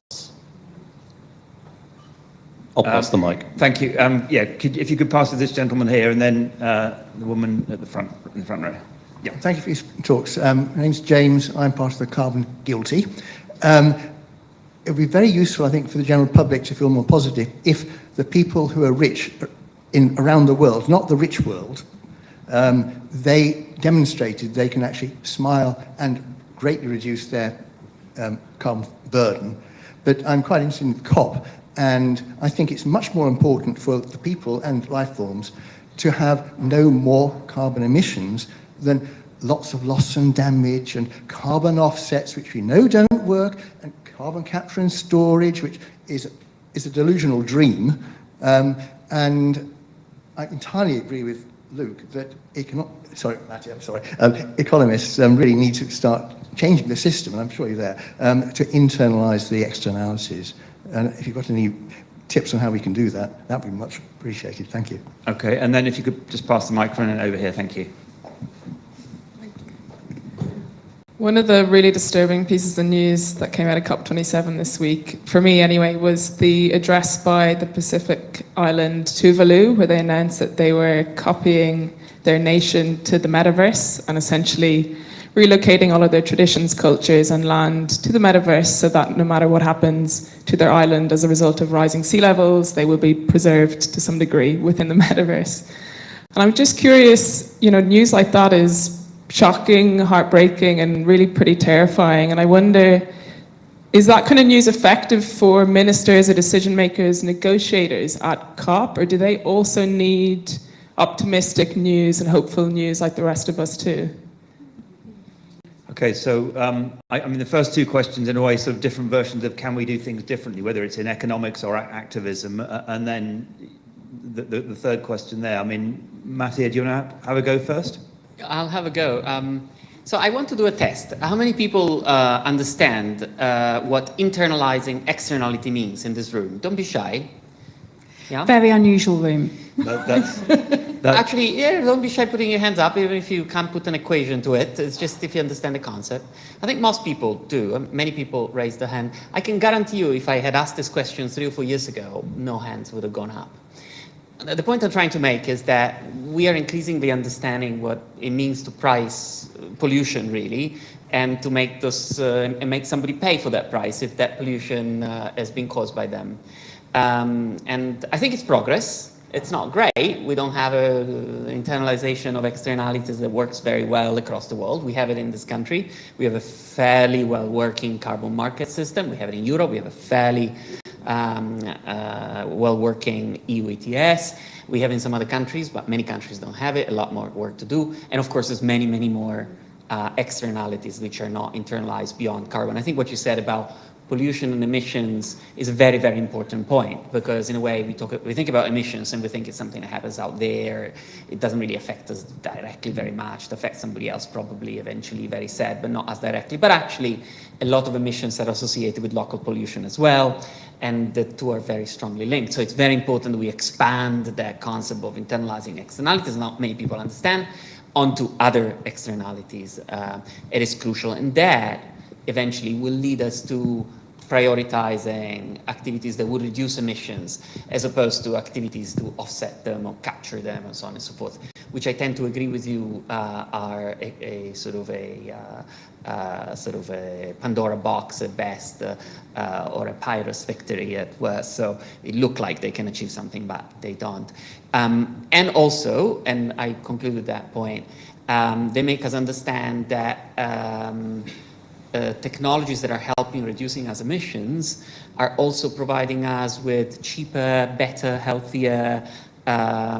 S10: I'll pass the mic.
S1: Thank you. If you could pass to this gentleman here, and then the woman at the front, in the front row. Yeah.
S11: Thank you for your talks. My name's James. I'm part of the Carbon Guilty. It would be very useful, I think, for the general public to feel more positive if the people who are rich around the world, not the rich world, they demonstrated they can actually smile and greatly reduce their carbon burden. But I'm quite interested in COP, and I think it's much more important for the people and life forms to have no more carbon emissions than lots of loss and damage and carbon offsets, which we know don't work, and carbon capture and storage, which is a delusional dream. And I entirely agree with Luke that Matty, I'm sorry. Economists really need to start changing the system, and I'm sure you're there, to internalise the externalities. And if you've got any tips on how we can do that, that would be much appreciated. Thank you.
S1: Okay, and then if you could just pass the microphone over here, thank you.
S12: One of the really disturbing pieces of news that came out of COP27 this week, for me anyway, was the address by the Pacific island Tuvalu, where they announced that they were copying their nation to the metaverse and essentially relocating all of their traditions, cultures and land to the metaverse so that no matter what happens to their island as a result of rising sea levels, they will be preserved to some degree within the metaverse. And I'm just curious, news like that is shocking, heartbreaking, and really pretty terrifying. And I wonder, is that kind of news effective for ministers or decision makers, negotiators at COP, or do they also need optimistic news and hopeful news like the rest of us too?
S1: Okay, so I mean, the first two questions, in a way, sort of different versions of can we do things differently, whether it's in economics or activism, and then the third question there. I mean, Mattia, do you want to have a go first?
S3: I'll have a go. So I want to do a test. How many people understand what internalizing externality means in this room? Don't be shy. Yeah?
S2: Very unusual room.
S3: Actually, yeah, don't be shy putting your hands up, even if you can't put an equation to it. It's just if you understand the concept. I think most people do. Many people raise their hand. I can guarantee you, if I had asked this question 3 or 4 years ago, no hands would have gone up. The point I'm trying to make is that we are increasingly understanding what it means to price pollution, really, and to make make somebody pay for that price if that pollution has been caused by them. And I think it's progress. It's not great. We don't have an internalization of externalities that works very well across the world. We have it in this country. We have a fairly well-working carbon market system. We have it in Europe. We have a fairly well-working EU ETS. We have in some other countries, but many countries don't have it. A lot more work to do. And of course, there's many, many more externalities which are not internalized beyond carbon. I think what you said about pollution and emissions is a very, very important point, because in a way we think about emissions and we think it's something that happens out there. It doesn't really affect us directly very much. It affects somebody else probably eventually, very sad, but not as directly. But actually, a lot of emissions are associated with local pollution as well, and the two are very strongly linked. So it's very important that we expand that concept of internalizing externalities, not many people understand, onto other externalities. It is crucial, and that eventually will lead us to prioritizing activities that would reduce emissions as opposed to activities to offset them or capture them and so on and so forth, which I tend to agree with you are a sort of a Pandora box at best, or a Pyrrhus victory at worst. So it look like they can achieve something, but they don't. And also, and I conclude with that point, they make us understand that technologies that are helping reducing our emissions are also providing us with cheaper, better, healthier,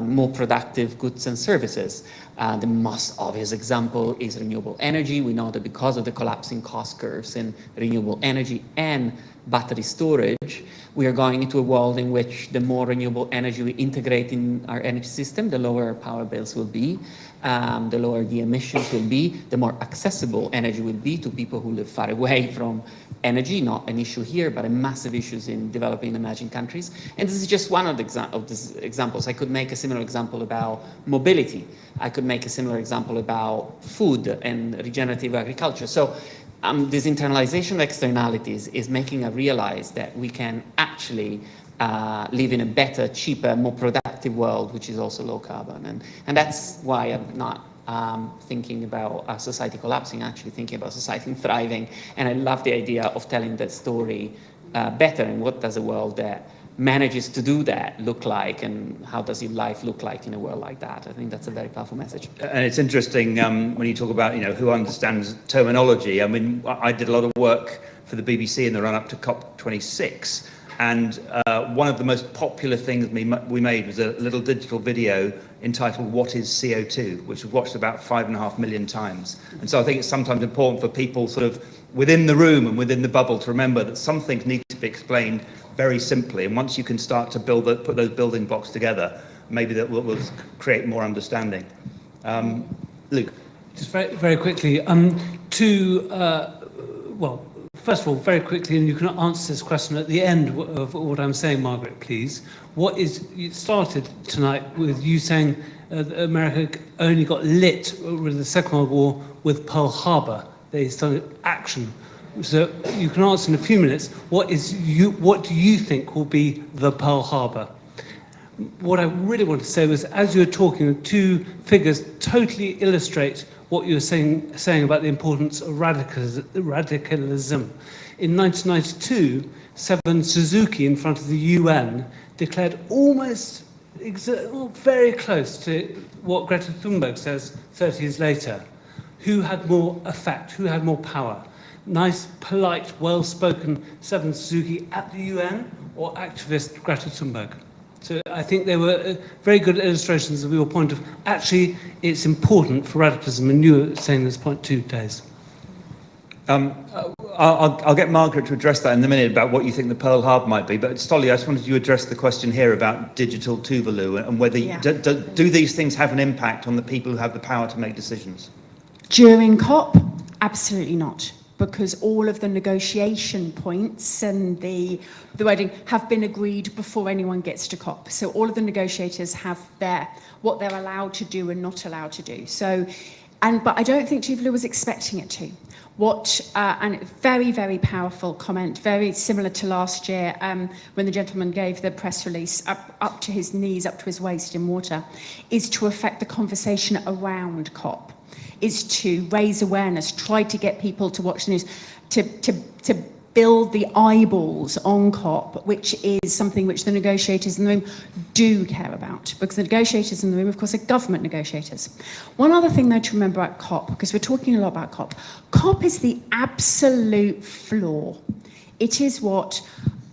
S3: more productive goods and services. The most obvious example is renewable energy. We know that because of the collapsing cost curves in renewable energy and battery storage, we are going into a world in which the more renewable energy we integrate in our energy system, the lower our power bills will be, the lower the emissions will be, the more accessible energy will be to people who live far away from energy, not an issue here, but a massive issue in developing and emerging countries. And this is just one of these examples. I could make a similar example about mobility. I could make a similar example about food and regenerative agriculture. So this internalization of externalities is making us realize that we can actually live in a better, cheaper, more productive world, which is also low carbon. And that's why I'm not thinking about our society collapsing, actually thinking about society thriving. And I love the idea of telling that story better. And what does a world that manages to do that look like, and how does your life look like in a world like that? I think that's a very powerful message.
S1: And it's interesting when you talk about, who understands terminology. I mean, I did a lot of work for the BBC in the run-up to COP26, and one of the most popular things we made was a little digital video entitled "What is CO2?", which was watched about 5.5 million times. And so I think it's sometimes important for people sort of within the room and within the bubble to remember that some things need to be explained very simply, and once you can start to put those building blocks together, maybe that will create more understanding. Luke.
S6: Just very, very quickly, well, first of all, very quickly, and you can answer this question at the end of what I'm saying, Margaret, please. You started tonight with you saying America only got lit with the Second World War with Pearl Harbor. They started action. So you can answer in a few minutes, what do you think will be the Pearl Harbor? What I really want to say was, as you were talking, the two figures totally illustrate what you were saying about the importance of radicalism. In 1992, Seven Suzuki, in front of the UN, declared almost very close to what Greta Thunberg says 30 years later. Who had more effect? Who had more power? Nice, polite, well-spoken Seven Suzuki at the UN, or activist Greta Thunberg? So I think they were very good illustrations of your point of, actually, it's important for radicalism, and you were saying this point too, Days.
S1: I'll get Margaret to address that in a minute about what you think the Pearl Harbor might be, but Stolly, I just wanted you to address the question here about digital Tuvalu and whether do these things have an impact on the people who have the power to make decisions?
S2: During COP, absolutely not, because all of the negotiation points and the wording have been agreed before anyone gets to COP. So all of the negotiators have what they're allowed to do and not allowed to do. So, but I don't think Tuvalu was expecting it to. And very, very powerful comment, very similar to last year when the gentleman gave the press release up to his knees, up to his waist in water, is to affect the conversation around COP, is to raise awareness, try to get people to watch the news, to build the eyeballs on COP, which is something which the negotiators in the room do care about, because the negotiators in the room, of course, are government negotiators. One other thing, though, to remember about COP, because we're talking a lot about COP, COP is the absolute floor. It is what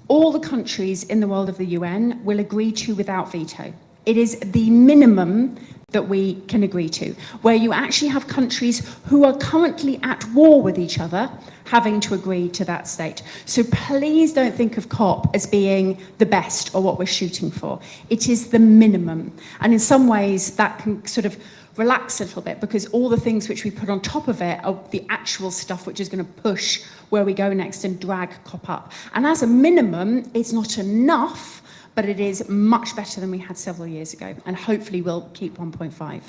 S2: all the countries in the world of the UN will agree to without veto. It is the minimum that we can agree to, where you actually have countries who are currently at war with each other having to agree to that state. So please don't think of COP as being the best or what we're shooting for. It is the minimum. And in some ways that can sort of relax a little bit, because all the things which we put on top of it are the actual stuff which is going to push where we go next and drag COP up. And as a minimum, it's not enough, but it is much better than we had several years ago, and hopefully we'll keep 1.5.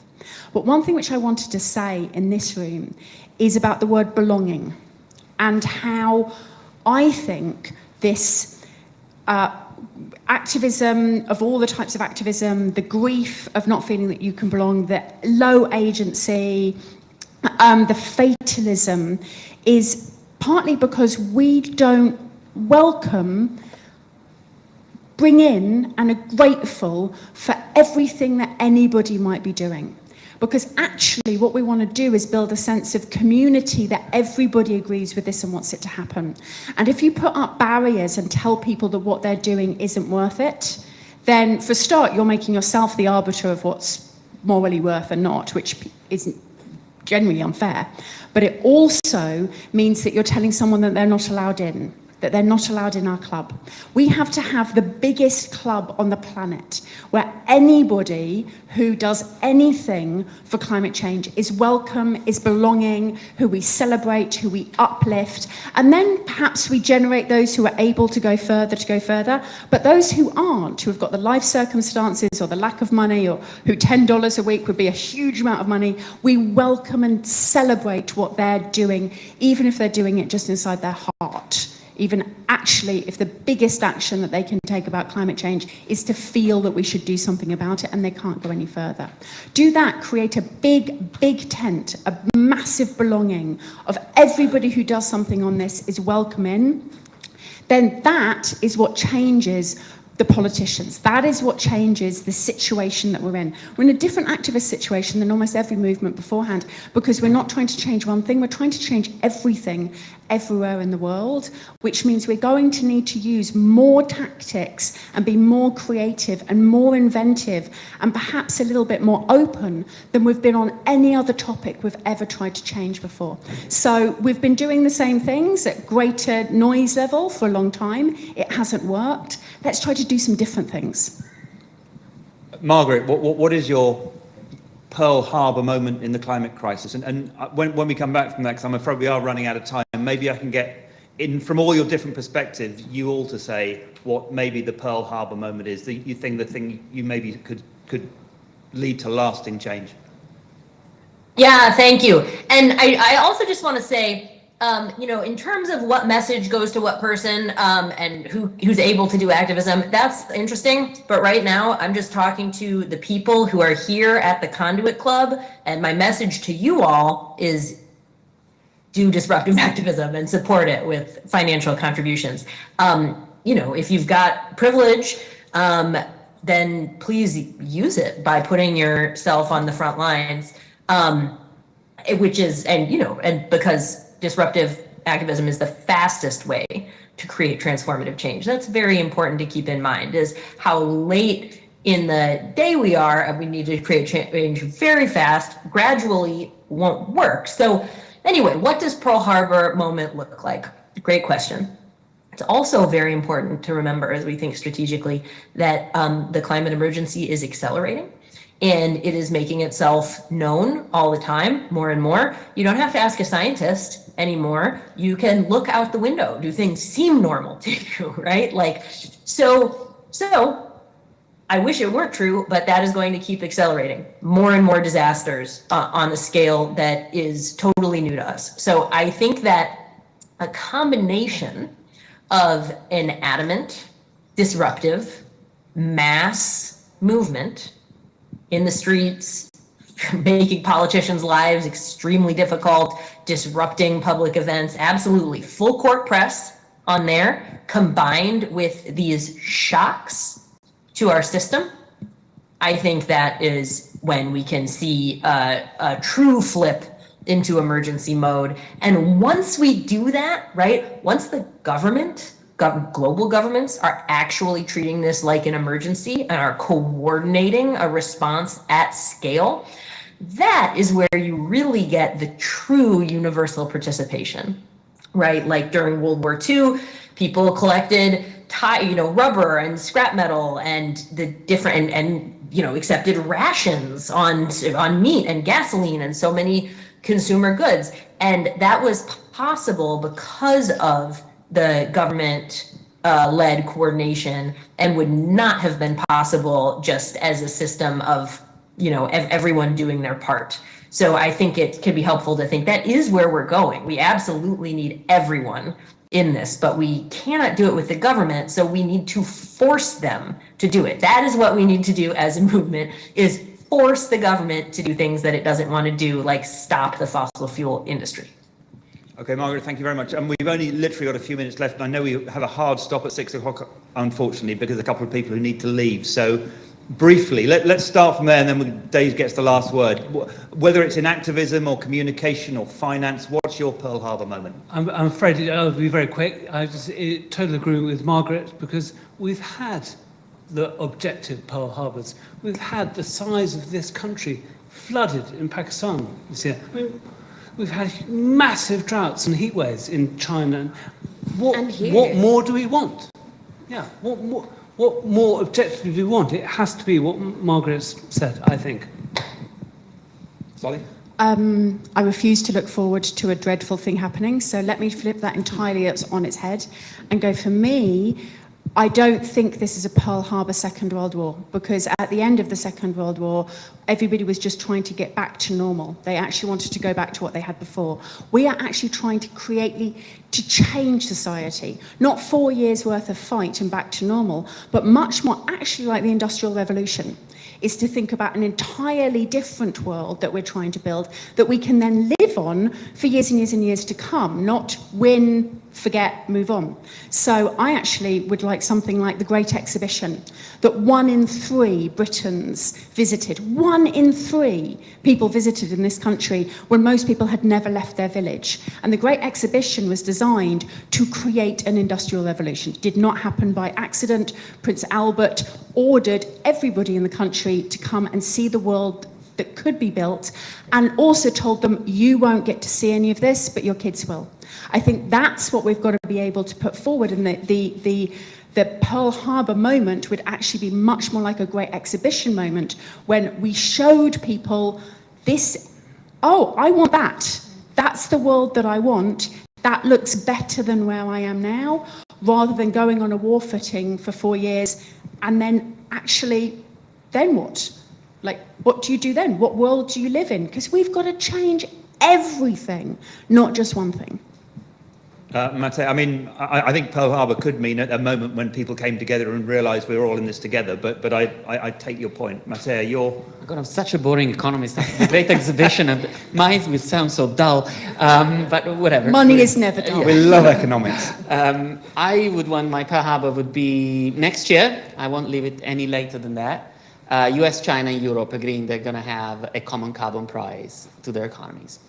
S2: But one thing which I wanted to say in this room is about the word belonging, and how I think this activism, of all the types of activism, the grief of not feeling that you can belong, the low agency, the fatalism, is partly because we don't bring in and are grateful for everything that anybody might be doing. Because actually what we want to do is build a sense of community that everybody agrees with this and wants it to happen. And if you put up barriers and tell people that what they're doing isn't worth it, then for a start, you're making yourself the arbiter of what's morally worth and not, which is generally unfair. But it also means that you're telling someone that they're not allowed in, that they're not allowed in our club. We have to have the biggest club on the planet, where anybody who does anything for climate change is welcome, is belonging, who we celebrate, who we uplift, and then perhaps we generate those who are able to go further, but those who aren't, who have got the life circumstances or the lack of money, or who $10 a week would be a huge amount of money, we welcome and celebrate what they're doing, even if they're doing it just inside their heart. Even actually, if the biggest action that they can take about climate change is to feel that we should do something about it and they can't go any further. Do that, create a big tent, a massive belonging of everybody who does something on this is welcome in, then that is what changes the politicians. That is what changes the situation that we're in. We're in a different activist situation than almost every movement beforehand, because we're not trying to change one thing, we're trying to change everything everywhere in the world, which means we're going to need to use more tactics and be more creative and more inventive and perhaps a little bit more open than we've been on any other topic we've ever tried to change before. So we've been doing the same things at greater noise level for a long time. It hasn't worked. Let's try to do some different things.
S1: Margaret, what is your Pearl Harbor moment in the climate crisis? And when we come back from that, because I'm afraid we are running out of time, maybe I can get in from all your different perspectives, you all to say what maybe the Pearl Harbor moment is, that you think the thing you maybe could lead to lasting change.
S4: Yeah, thank you. And I also just want to say, you know, in terms of what message goes to what person and who's able to do activism, that's interesting. But right now, I'm just talking to the people who are here at the Conduit Club. And my message to you all is do disruptive activism and support it with financial contributions. You know, if you've got privilege, then please use it by putting yourself on the front lines, which is, and, you know, and because disruptive activism is the fastest way to create transformative change. That's very important to keep in mind, is how late in the day we are, and we need to create change very fast, gradually won't work. So anyway, what does Pearl Harbor moment look like? Great question. It's also very important to remember, as we think strategically, that the climate emergency is accelerating. And it is making itself known all the time, more and more. You don't have to ask a scientist anymore. You can look out the window. Do things seem normal to you, right? Like, so I wish it weren't true, but that is going to keep accelerating. More and more disasters on a scale that is totally new to us. So I think that a combination of an adamant, disruptive, mass movement in the streets, making politicians' lives extremely difficult, disrupting public events, absolutely. Full court press on there, combined with these shocks to our system, I think that is when we can see a true flip into emergency mode. And once we do that, right, once the government, global governments are actually treating this like an emergency and are coordinating a response at scale, that is where you really get the true universal participation, right? Like during World War II, people collected rubber and scrap metal and the different and accepted rations on meat and gasoline and so many consumer goods. And that was possible because of the government led coordination, and would not have been possible just as a system of everyone doing their part. So I think it could be helpful to think that is where we're going. We absolutely need everyone in this, but we cannot do it with the government, so we need to force them to do it. That is what we need to do as a movement, is force the government to do things that it doesn't want to do, like stop the fossil fuel industry.
S1: Okay, Margaret, thank you very much. And we've only literally got a few minutes left, and I know we have a hard stop at 6 o'clock, unfortunately, because a couple of people who need to leave. So briefly, let's start from there, and then Dave gets the last word. Whether it's in activism or communication or finance, what's your Pearl Harbor moment?
S6: I'm afraid I'll be very quick. I totally agree with Margaret, because we've had the objective Pearl Harbors. We've had the size of this country flooded in Pakistan this year. We've had massive droughts and heat waves in China. What more do we want? Yeah, what more objectively do we want? It has to be what Margaret said, I think.
S1: Solly?
S2: I refuse to look forward to a dreadful thing happening, so let me flip that entirely on its head and go, for me, I don't think this is a Pearl Harbor Second World War, because at the end of the Second World War, everybody was just trying to get back to normal. They actually wanted to go back to what they had before. We are actually trying to change society, not 4 years worth of fight and back to normal, but much more actually like the Industrial Revolution. is to think about an entirely different world that we're trying to build that we can then live on for years and years and years to come, not win, forget, move on. So I actually would like something like the Great Exhibition, that 1 in 3 Britons visited, 1 in 3 people visited in this country when most people had never left their village. And the Great Exhibition was designed to create an industrial revolution. It did not happen by accident. Prince Albert ordered everybody in the country to come and see the world that could be built, and also told them, you won't get to see any of this, but your kids will. I think that's what we've got to be able to put forward, and the Pearl Harbor moment would actually be much more like a Great Exhibition moment, when we showed people this, oh, I want that. That's the world that I want. That looks better than where I am now, rather than going on a war footing for 4 years, and then actually, then what? Like, what do you do then? What world do you live in? Because we've got to change everything, not just one thing.
S1: Matteo, I mean, I think Pearl Harbor could mean a moment when people came together and realised we were all in this together, but I take your point. Matteo, you're...
S3: God, I'm such a boring economist. The Great Exhibition, and mine will sound so dull, but whatever.
S2: Money is never dull.
S1: We love economics.
S3: I would want my Pearl Harbor would be next year. I won't leave it any later than that. US, China, and Europe agreeing they're going to have a common carbon price to their economies.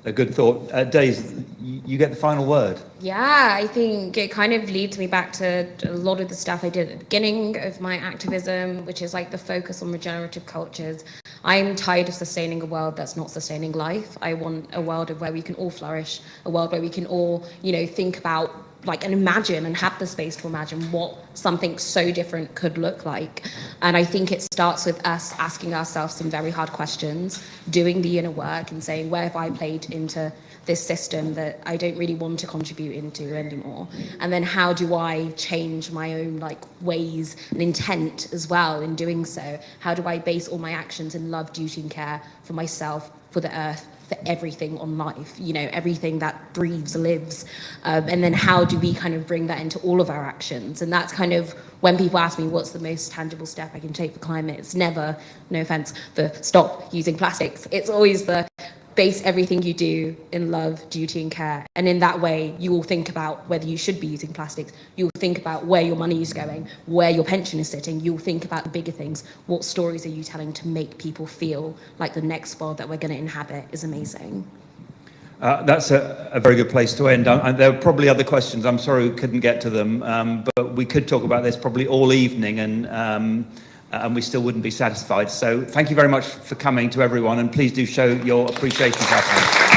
S1: A good thought. Days, you get the final word.
S5: Yeah, I think it kind of leads me back to a lot of the stuff I did at the beginning of my activism, which is like the focus on regenerative cultures. I'm tired of sustaining a world that's not sustaining life. I want a world of where we can all flourish, a world where we can all, you know, think about like and imagine and have the space to imagine what something so different could look like. And I think it starts with us asking ourselves some very hard questions, doing the inner work and saying, where have I played into this system that I don't really want to contribute into anymore? And then how do I change my own like ways and intent as well in doing so? How do I base all my actions in love, duty and care for myself, for the earth, for everything on life, you know, everything that breathes, lives. And then how do we kind of bring that into all of our actions? And that's kind of when people ask me what's the most tangible step I can take for climate, it's never, no offense, the stop using plastics. It's always the base everything you do in love, duty and care. And in that way, you will think about whether you should be using plastics. You'll think about where your money is going, where your pension is sitting. You'll think about the bigger things. What stories are you telling to make people feel like the next world that we're going to inhabit is amazing?
S1: That's a very good place to end. There are probably other questions. I'm sorry we couldn't get to them, but we could talk about this probably all evening, and we still wouldn't be satisfied. So thank you very much for coming to everyone, and please do show your appreciation to our panel.